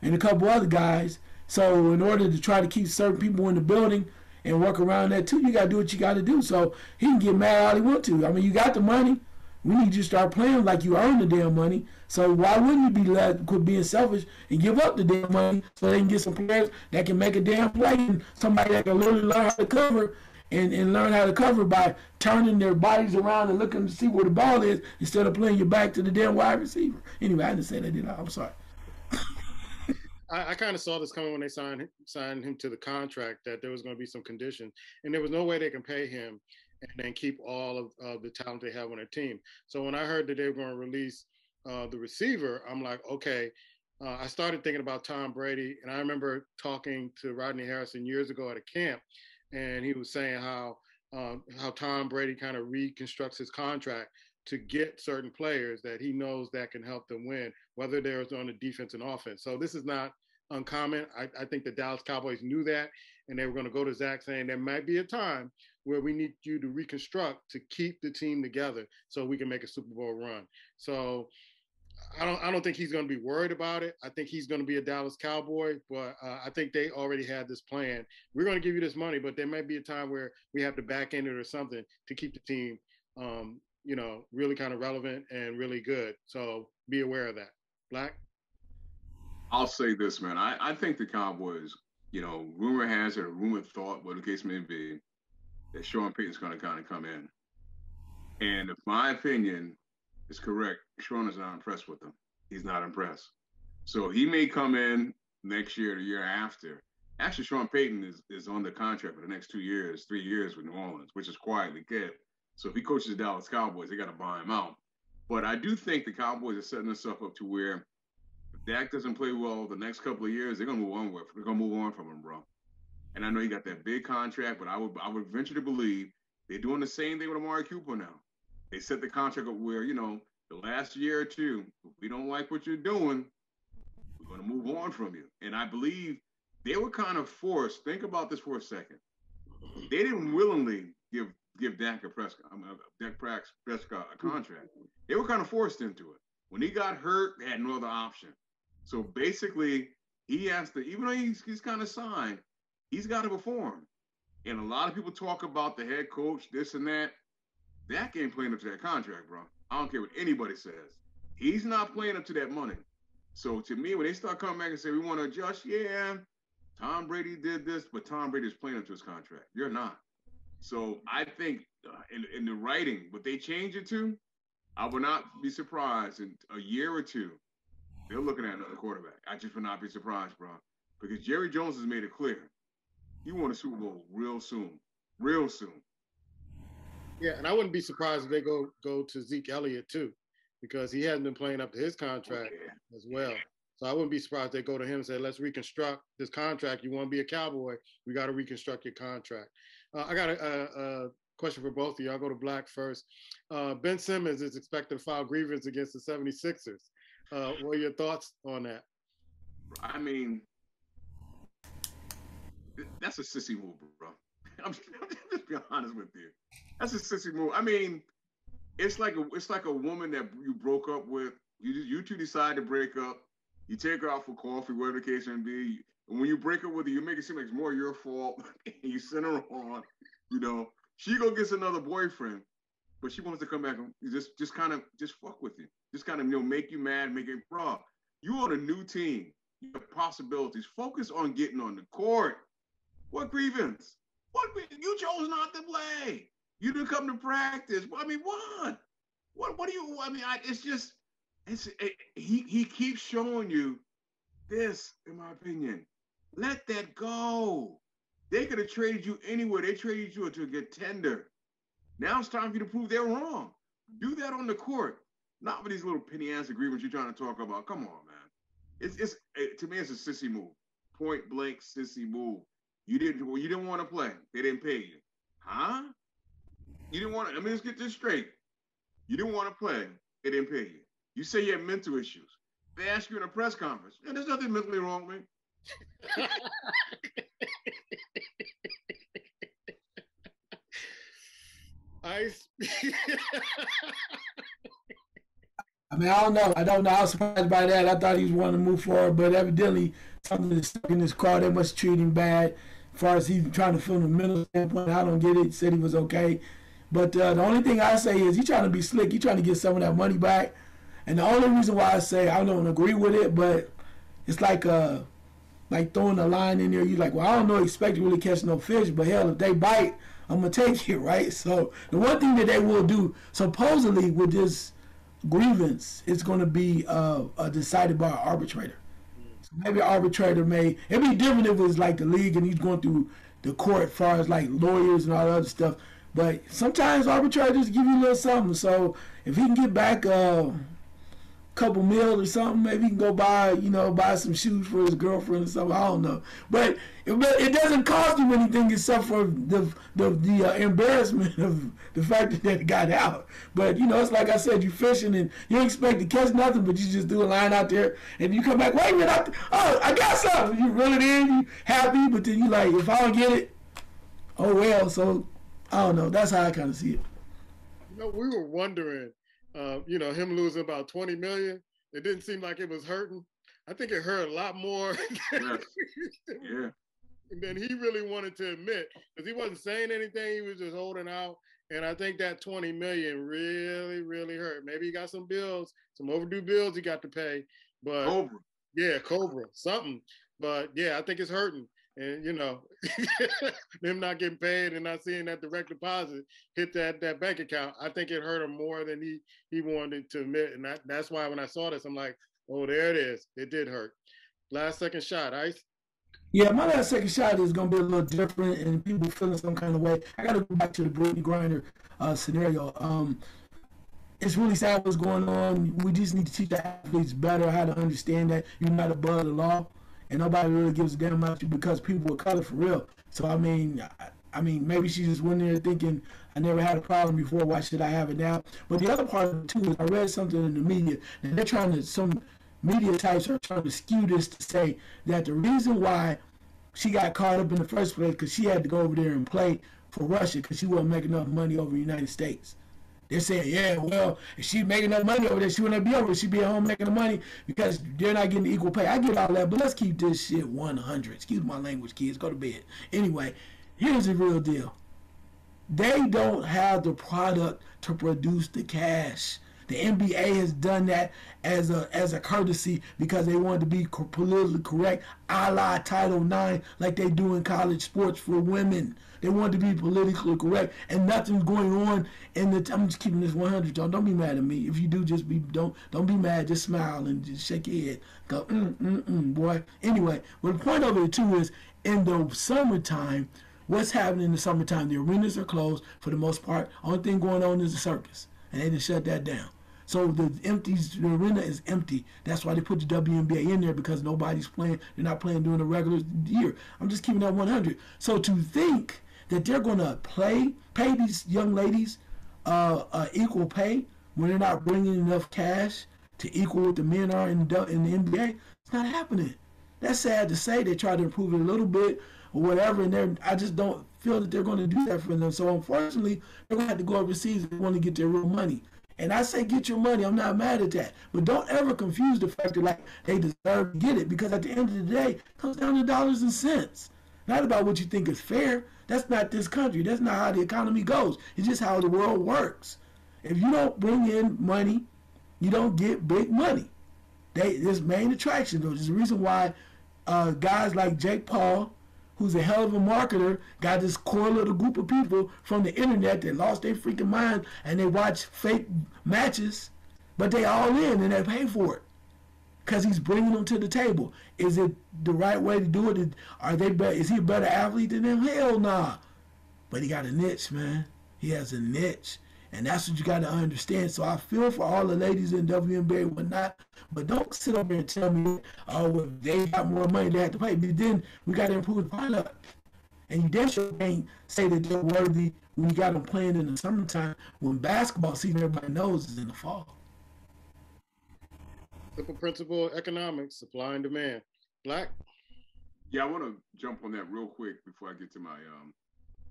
and a couple other guys So in order to try to keep certain people in the building and work around that too, you got to do what you got to do. So he can get mad all he want to. I mean, you got the money. We need you to start playing like you earn the damn money. So why wouldn't you quit being selfish and give up the damn money so they can get some players that can make a damn play and somebody that can literally learn how to cover and learn how to cover by turning their bodies around and looking to see where the ball is instead of playing your back to the damn wide receiver. Anyway, I didn't say that, did I? I'm sorry. I kind of saw this coming when they signed him to the contract, that there was going to be some conditions, and there was no way they can pay him and then keep all of the talent they have on their team. So when I heard that they were going to release the receiver, I'm like, okay. I started thinking about Tom Brady, and I remember talking to Rodney Harrison years ago at a camp, and he was saying how Tom Brady kind of reconstructs his contract to get certain players that he knows that can help them win, whether they're on the defense and offense. So this is not uncommon. I think the Dallas Cowboys knew that, and they were going to go to Zach saying there might be a time where we need you to reconstruct to keep the team together so we can make a Super Bowl run. So I don't think he's going to be worried about it. I think he's going to be a Dallas Cowboy, but I think they already had this plan. We're going to give you this money, but there might be a time where we have to back end it or something to keep the team, really kind of relevant and really good. So be aware of that. Black? I'll say this, man. I think the Cowboys, rumor has it, or rumor thought, whatever the case may be, that Sean Payton's going to kind of come in. And if my opinion is correct, Sean is not impressed with him. He's not impressed. So he may come in next year, the year after. Actually, Sean Payton is on the contract for the next 3 years with New Orleans, which is quietly kept. So if he coaches the Dallas Cowboys, they got to buy him out. But I do think the Cowboys are setting themselves up to where if Dak doesn't play well the next couple of years, they're gonna move on from him, bro. And I know he got that big contract, but I would venture to believe they're doing the same thing with Amari Cooper now. They set the contract up where, the last year or two, if we don't like what you're doing, we're gonna move on from you. And I believe they were kind of forced. Think about this for a second. They didn't willingly give Dak Prescott a contract. They were kind of forced into it. When he got hurt, they had no other option. So basically, he has to, even though he's kind of signed, he's got to perform. And a lot of people talk about the head coach, this and that. Dak ain't playing up to that contract, bro. I don't care what anybody says. He's not playing up to that money. So to me, when they start coming back and say, we want to adjust, yeah, Tom Brady did this, but Tom Brady's playing up to his contract. You're not. So I think in the writing, what they change it to, I would not be surprised in a year or two, they're looking at another quarterback. I just would not be surprised, bro. Because Jerry Jones has made it clear. He won a Super Bowl real soon. Real soon. Yeah, and I wouldn't be surprised if they go to Zeke Elliott too, because he hasn't been playing up to his contract as well. So I wouldn't be surprised if they go to him and say, let's reconstruct this contract. You want to be a Cowboy, we got to reconstruct your contract. I got a question for both of you. I'll go to Black first. Ben Simmons is expected to file grievance against the 76ers. What are your thoughts on that? I mean, that's a sissy move, bro. I'm just being honest with you. That's a sissy move. I mean, it's like a woman that you broke up with. You two decide to break up. You take her out for coffee, whatever the case may be. And when you break up with her, you make it seem like it's more your fault. You send her on, She gets another boyfriend, but she wants to come back and just fuck with you. Just kind of make you mad, make it raw. You on a new team. You have possibilities. Focus on getting on the court. What grievance? You chose not to play. You didn't come to practice. I mean, what? What do you? I mean, he keeps showing you this, in my opinion. Let that go. They could have traded you anywhere. They traded you to a contender. Now it's time for you to prove they're wrong. Do that on the court. Not with these little penny-ass agreements you're trying to talk about. Come on, man. To me, it's a sissy move. Point blank sissy move. You didn't want to play. They didn't pay you. Huh? You didn't want to. Let's get this straight. You didn't want to play. They didn't pay you. You say you have mental issues. They ask you in a press conference. And there's nothing mentally wrong with me. I mean, I don't know. I was surprised by that. I thought he was wanting to move forward, but evidently something that's stuck in his car. They must treat him bad. As far as he's trying to feel the mental standpoint, I don't get it. He said he was okay. But the only thing I say is he's trying to be slick. He's trying to get some of that money back. And the only reason why I say I don't agree with it, but it's like throwing a line in there. You like, well, I don't know, expect to really catch no fish, but hell, if they bite, I'm gonna take it, right? So the one thing that they will do, supposedly with this grievance, it's gonna be decided by an arbitrator. So maybe an arbitrator it'd be different if it was like the league and he's going through the court as far as like lawyers and all that other stuff. But sometimes arbitrators give you a little something. So if he can get back couple meals or something, maybe he can go buy some shoes for his girlfriend or something. I don't know, but it doesn't cost him anything except for the embarrassment of the fact that it got out. But it's like I said, you fishing and you don't expect to catch nothing, but you just do a line out there and you come back. Wait a minute, I got something. You reel it in, you happy, but then you like, if I don't get it, oh well. So I don't know. That's how I kind of see it. We were wondering. Him losing about 20 million, it didn't seem like it was hurting. I think it hurt a lot more than he really wanted to admit, because he wasn't saying anything. He was just holding out. And I think that 20 million really, really hurt. Maybe he got some bills, some overdue bills he got to pay. But Cobra. Yeah, Cobra, something. But yeah, I think it's hurting. And them not getting paid and not seeing that direct deposit hit that bank account, I think it hurt him more than he wanted to admit. And that's why when I saw this, I'm like, oh, there it is. It did hurt. Last second shot, Ice. Yeah, my last second shot is gonna be a little different, and people feeling some kind of way. I gotta go back to the Brittany Griner scenario. It's really sad what's going on. We just need to teach the athletes better how to understand that you're not above the law. And nobody really gives a damn about you because people are color for real. So I mean, maybe she just went there thinking, I never had a problem before. Why should I have it now? But the other part of it too is I read something in the media, and some media types are trying to skew this to say that the reason why she got caught up in the first place because she had to go over there and play for Russia because she wasn't making enough money over the United States. They're saying, yeah, well, if she's making enough money over there, she wouldn't be over. She'd be at home making the money because they're not getting equal pay. I get all that, but let's keep this shit 100. Excuse my language, kids. Go to bed. Anyway, here's the real deal. They don't have the product to produce the cash. The NBA has done that as a courtesy because they wanted to be politically correct, a la Title IX, like they do in college sports for women. They want to be politically correct, and nothing's going on in the. I'm just keeping this 100, y'all. Don't be mad at me. If you do, just don't be mad. Just smile and just shake your head. Go, boy. Anyway, but the point of it too is in the summertime. What's happening in the summertime? The arenas are closed for the most part. Only thing going on is the circus, and they didn't shut that down. So the arena is empty. That's why they put the WNBA in there because nobody's playing. They're not playing during the regular year. I'm just keeping that 100. So to think that they're going to pay these young ladies equal pay when they're not bringing enough cash to equal what the men are in the NBA, it's not happening. That's sad to say. They try to improve it a little bit or whatever, and I just don't feel that they're going to do that for them. So unfortunately, they're going to have to go overseas if they want to get their real money. And I say get your money. I'm not mad at that. But don't ever confuse the fact that like they deserve to get it, because at the end of the day, it comes down to dollars and cents. Not about what you think is fair. That's not this country. That's not how the economy goes. It's just how the world works. If you don't bring in money, you don't get big money. This main attraction, though, is the reason why guys like Jake Paul, who's a hell of a marketer, got this core little group of people from the internet that lost their freaking mind and they watch fake matches, but they all in and they pay for it because he's bringing them to the table. Is it the right way to do it? Is he a better athlete than them? Hell nah. But he got a niche, man. He has a niche. And that's what you got to understand. So I feel for all the ladies in WNBA and whatnot, but don't sit up here and tell me, oh, well, they got more money they have to pay. But then we got to improve the product. And you damn sure can't say that they're worthy when you got them playing in the summertime when basketball season, everybody knows, is in the fall. Simple principle, economics, supply and demand. Black? Yeah, I want to jump on that real quick before I get to my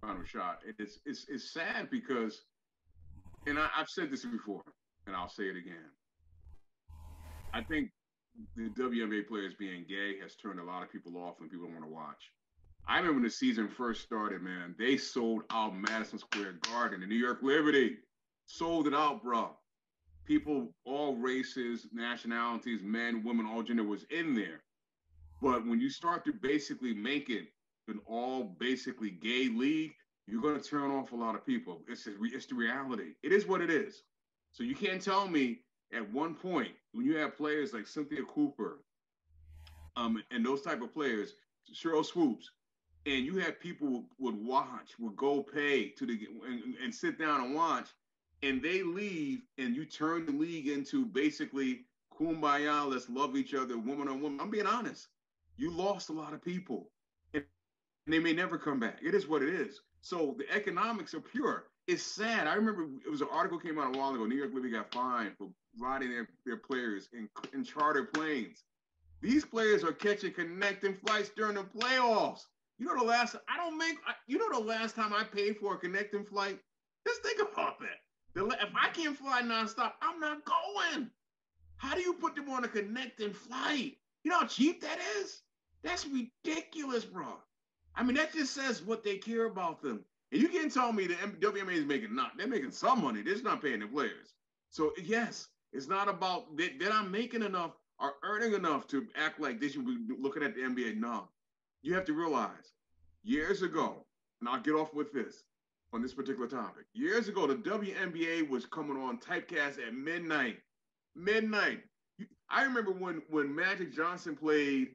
final shot. It's sad because, and I've said this before, and I'll say it again. I think the WNBA players being gay has turned a lot of people off and people don't want to watch. I remember when the season first started, man, they sold out Madison Square Garden, the New York Liberty. Sold it out, bro. People, all races, nationalities, men, women, all gender was in there. But when you start to basically make it an all basically gay league, you're going to turn off a lot of people. It's the reality. It is what it is. So you can't tell me at one point when you have players like Cynthia Cooper, and those type of players, Cheryl Swoops, and you have people would go pay and sit down and watch, and they leave, and you turn the league into basically kumbaya, let's love each other, woman on woman. I'm being honest. You lost a lot of people, and they may never come back. It is what it is. So the economics are pure. It's sad. I remember it was an article came out a while ago. New York Liberty got fined for riding their players in charter planes. These players are catching connecting flights during the playoffs. You know the last time I paid for a connecting flight? Just think about that. If I can't fly nonstop, I'm not going. How do you put them on a connecting flight? You know how cheap that is? That's ridiculous, bro. I mean, that just says what they care about them. And you can't tell me the WNBA is making not. They're making some money. They're just not paying the players. So yes, it's not about they're not making enough or earning enough to act like they should be looking at the NBA. No. You have to realize years ago, and I'll get off with this on this particular topic. Years ago, the WNBA was coming on typecast at midnight. Midnight. I remember when Magic Johnson played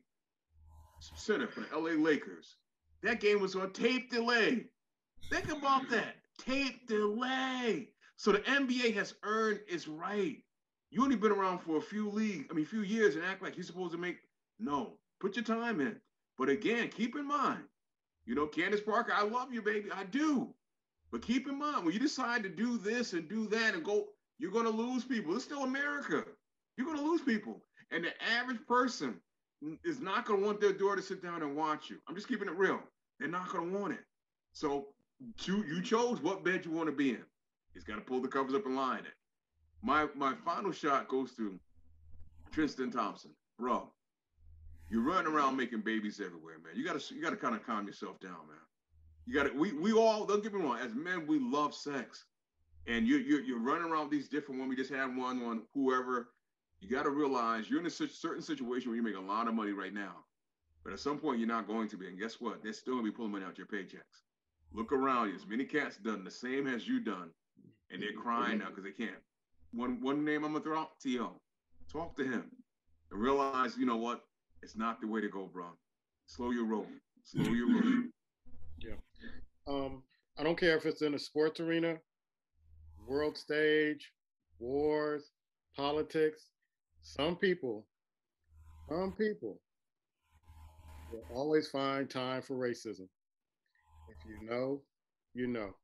center for the LA Lakers. That game was on tape delay. Think about that. Tape delay. So the NBA has earned its right. You only been around for a few years and act like you're supposed to make. No, put your time in. But again, keep in mind, Candace Parker, I love you, baby. I do. But keep in mind, when you decide to do this and do that and go, you're going to lose people. It's still America. You're going to lose people. And the average person is not going to want their daughter to sit down and watch you. I'm just keeping it real. They're not going to want it. So you chose what bed you want to be in. He's got to pull the covers up and line it. My final shot goes to Tristan Thompson. Bro, you're running around making babies everywhere, man. You gotta kind of calm yourself down, man. You gotta. We all, don't get me wrong. As men, we love sex, and you're running around with these different women. We just had one on whoever. You got to realize you're in a certain situation where you make a lot of money right now, but at some point you're not going to be. And guess what? They're still gonna be pulling money out your paychecks. Look around you. As many cats done the same as you done, and they're crying now because they can't. One name I'm gonna throw out, T.O. Talk to him and realize, you know what? It's not the way to go, bro. Slow your roll. Slow your roll. Yeah. I don't care if it's in a sports arena, world stage, wars, politics. Some people will always find time for racism. If you know, you know.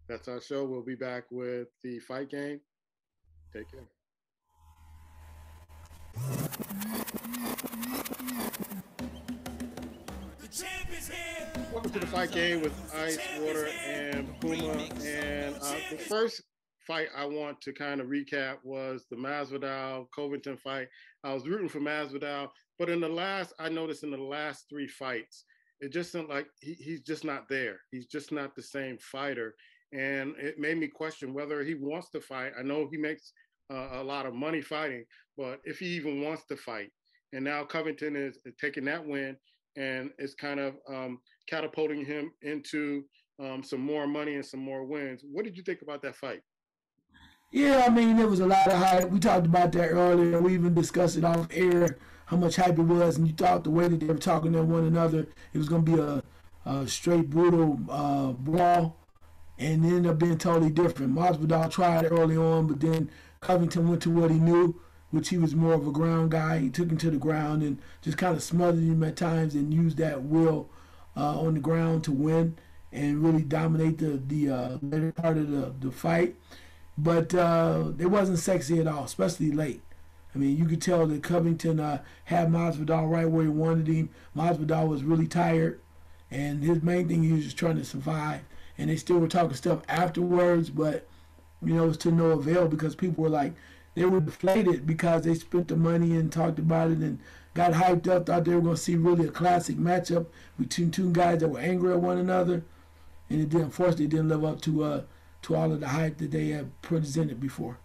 That's our show. We'll be back with the fight game. Take care. Welcome to the fight game with Ice, Water, and Puma. And the first fight I want to kind of recap was the Masvidal Covington fight. I was rooting for Masvidal, but I noticed in the last three fights, it just seemed like he's just not there. He's just not the same fighter. And it made me question whether he wants to fight. I know he makes a lot of money fighting, but if he even wants to fight. And now Covington is taking that win and it's kind of catapulting him into some more money and some more wins. What did you think about that fight? Yeah, I mean, there was a lot of hype. We talked about that earlier. We even discussed it off air, how much hype it was. And you thought the way that they were talking to one another, it was going to be a straight, brutal brawl. And it ended up being totally different. Masvidal tried early on, but then Covington went to what he knew, which he was more of a ground guy. He took him to the ground and just kind of smothered him at times and used that will on the ground to win and really dominate the later part of the fight. But it wasn't sexy at all, especially late. I mean, you could tell that Covington had Masvidal right where he wanted him. Masvidal was really tired, and his main thing, he was just trying to survive. And they still were talking stuff afterwards, but, it was to no avail because people were like, they were deflated because they spent the money and talked about it and got hyped up, thought they were going to see really a classic matchup between two guys that were angry at one another, and it did, unfortunately didn't live up to all of the hype that they had presented before.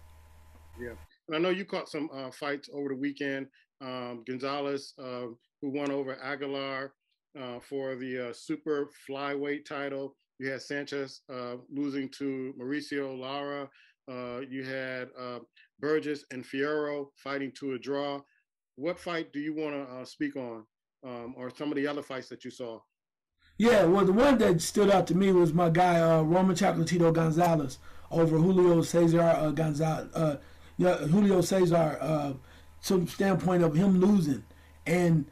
Yeah, and I know you caught some fights over the weekend. Gonzalez, who won over Aguilar for the super flyweight title. You had Sanchez losing to Mauricio Lara. You had Burgess and Fierro fighting to a draw. What fight do you want to speak on, or some of the other fights that you saw? Yeah, well, the one that stood out to me was my guy Roman Chocolatito Gonzalez over Julio Cesar Gonzalez. Julio Cesar, some standpoint of him losing, and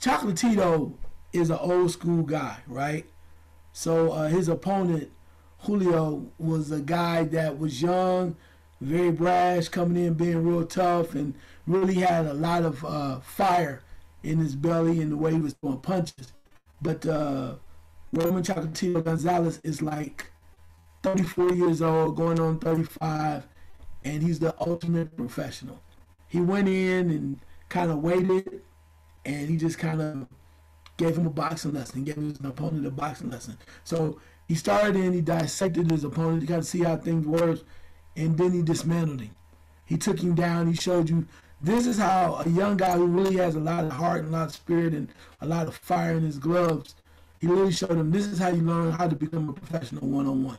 Chocolatito is an old school guy, right? So his opponent Julio was a guy that was young, very brash, coming in being real tough, and really had a lot of fire in his belly and the way he was throwing punches. But Roman Chocolatito Gonzalez is like 34 years old, going on 35, and he's the ultimate professional. He went in and kind of waited, and he just kind of gave him a boxing lesson, gave his opponent a boxing lesson. So he started in, he dissected his opponent to kind of see how things work, and then he dismantled him. He took him down, he showed you this is how a young guy who really has a lot of heart and a lot of spirit and a lot of fire in his gloves, he really showed him this is how you learn how to become a professional one-on-one.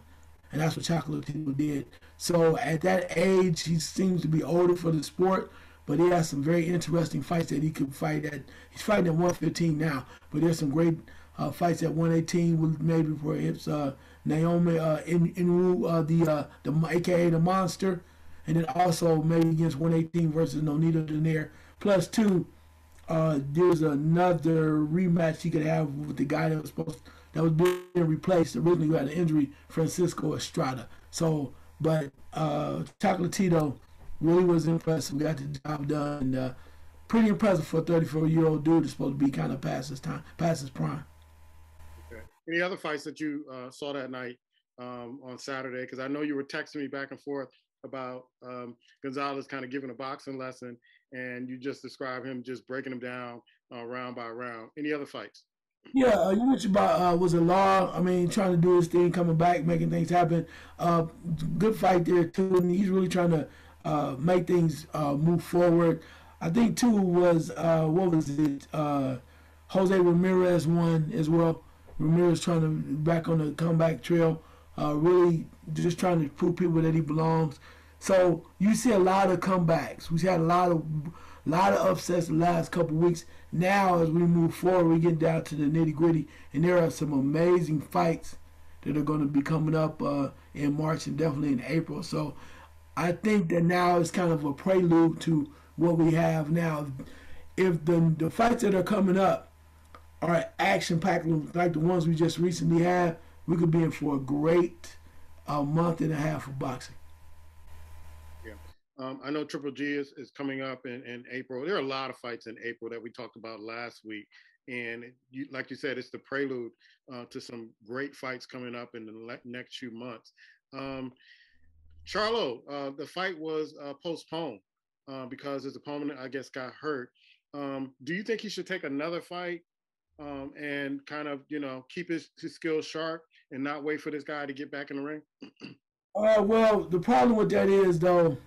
And that's what Chocolatito did. So at that age, he seems to be older for the sport, but he has some very interesting fights that he could fight at. He's fighting at 115 now, but there's some great fights at 118 with maybe perhaps Naomi Inoue, the AKA the Monster, and then also maybe against 118 versus Nonito Donaire. Plus two, there's another rematch he could have with the guy that was being replaced originally who had an injury, Francisco Estrada. So, but Chocolatito really was impressive. Got the job done. And, pretty impressive for a 34-year-old dude that's supposed to be kind of past his time, past his prime. Okay. Any other fights that you saw that night on Saturday? Because I know you were texting me back and forth about Gonzalez kind of giving a boxing lesson, and you just described him just breaking him down round by round. Any other fights? Yeah, you mentioned about was it Law? I mean, trying to do his thing, coming back, making things happen. Good fight there too, and he's really trying to make things move forward. I think too was what was it? Jose Ramirez won as well. Ramirez trying to back on the comeback trail, really just trying to prove people that he belongs. So you see a lot of comebacks. We've had a lot of upsets the last couple of weeks. Now as we move forward, we get down to the nitty gritty, and there are some amazing fights that are going to be coming up in March and definitely in April. So I think that now is kind of a prelude to what we have now. If the fights that are coming up are action-packed like the ones we just recently had, we could be in for a great month and a half of boxing. Yeah. I know Triple G is coming up in April. There are a lot of fights in April that we talked about last week. And like you said, it's the prelude to some great fights coming up in the next few months. Charlo, the fight was postponed because his opponent, I guess, got hurt. Do you think he should take another fight and kind of, keep his skills sharp and not wait for this guy to get back in the ring? Well, the problem with that is, though,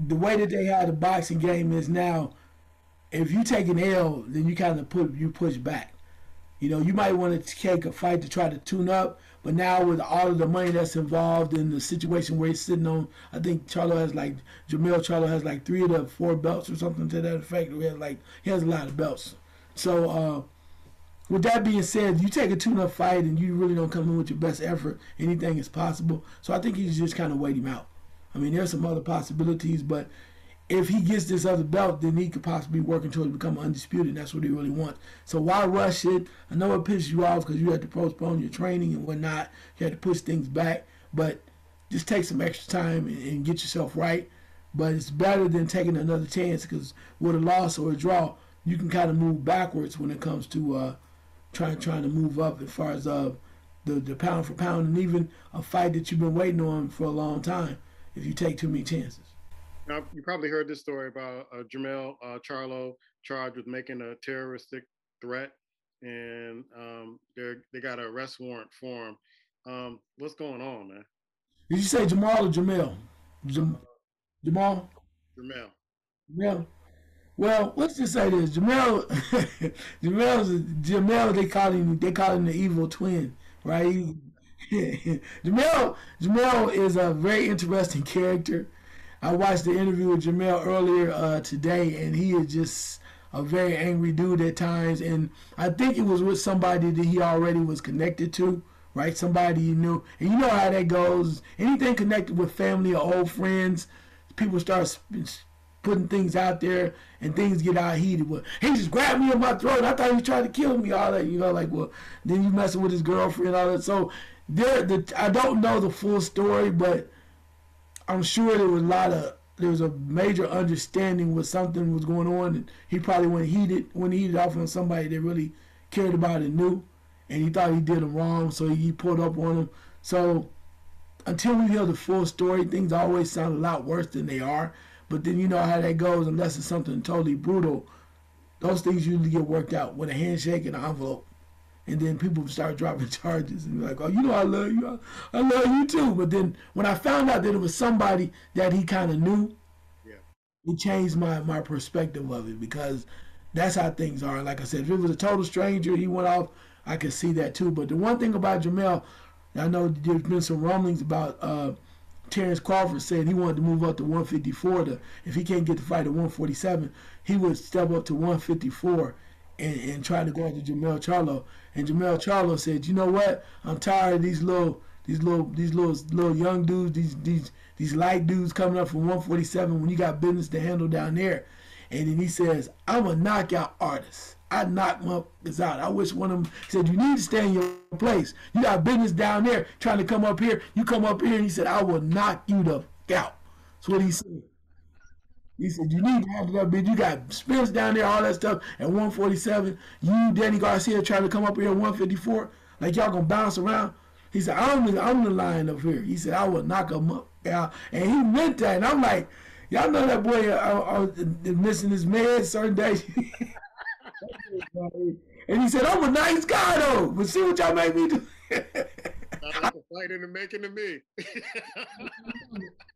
the way that they have the boxing game is now, if you take an L, then you kind of push back. You might want to take a fight to try to tune up, but now with all of the money that's involved in the situation where he's sitting on, I think Jamil Charlo has like 3 of the 4 belts or something to that effect. He has a lot of belts. So with that being said, you take a tune-up fight and you really don't come in with your best effort, anything is possible. So I think you just kind of wait him out. I mean, there's some other possibilities, but if he gets this other belt, then he could possibly be working towards becoming undisputed, and that's what he really wants. So why rush it? I know it pisses you off because you had to postpone your training and whatnot. You had to push things back, but just take some extra time and get yourself right. But it's better than taking another chance, because with a loss or a draw, you can kind of move backwards when it comes to trying to move up as far as the pound for pound, and even a fight that you've been waiting on for a long time. if you take too many chances. Now, you probably heard this story about Jamel Charlo charged with making a terroristic threat, and they got an arrest warrant for him. What's going on, man? Did you say Jamal or Jamel? Uh, Jamal? Jamel. Jamel? Well, let's just say this: Jamel, Jamel. They call him the evil twin, right? Jamel is a very interesting character. I watched the interview with Jamel earlier today, and he is just a very angry dude at times. And I think it was with somebody that he already was connected to, right? Somebody he knew, and you know how that goes. Anything connected with family or old friends, people start putting things out there, and things get out heated. Well, he just grabbed me in my throat. I thought he was trying to kill me. All that, like, well, then you messing with his girlfriend, all that. So I don't know the full story, but I'm sure there was a major understanding with something was going on, and he probably went heated off on somebody that really cared about it, knew, and he thought he did him wrong, so he pulled up on him. So until we hear the full story, things always sound a lot worse than they are. But then you know how that goes, unless it's something totally brutal. Those things usually get worked out with a handshake and an envelope. And then people start dropping charges and be like, oh, I love you. I love you too. But then when I found out that it was somebody that he kind of knew, Yeah. it changed my perspective of it, because that's how things are. Like I said, if it was a total stranger, he went off, I could see that too. But the one thing about Jamel, I know there's been some rumblings about Terrence Crawford saying he wanted to move up to 154. If he can't get the fight at 147, he would step up to 154 and try to go after Jamel Charlo. And Jamel Charlo said, you know what? I'm tired of these little young dudes, these light dudes coming up from 147 when you got business to handle down there. And then he says, I'm a knockout artist. I knock motherfuckers out. I wish one of them said, you need to stay in your place. You got business down there trying to come up here. You come up here, and he said, I will knock you the f out. That's what he said. He said, you need to handle that, bitch. You got Spence down there, all that stuff at 147. You, Danny Garcia, trying to come up here at 154. Like y'all gonna bounce around. He said, I'm the lion up here. He said, I will knock him up out. And he meant that. And I'm like, y'all know that boy is missing his meds certain days. And he said, I'm a nice guy though, but see what y'all make me do. Sounds like a fight in the making to me.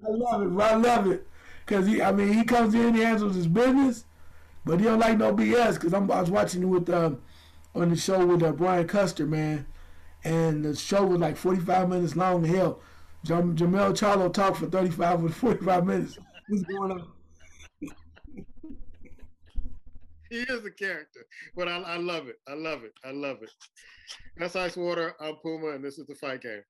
I love it, bro. I love it. Because he comes in, he handles his business, but he don't like no BS. Because I was watching it with on the show with Brian Custer, man, and the show was like 45 minutes long. Hell, Jamel Charlo talked for 35 or 45 minutes. What's going on? He is a character, but I love it. I love it. I love it. That's Ice Water. I'm Puma, and this is the Fight Game.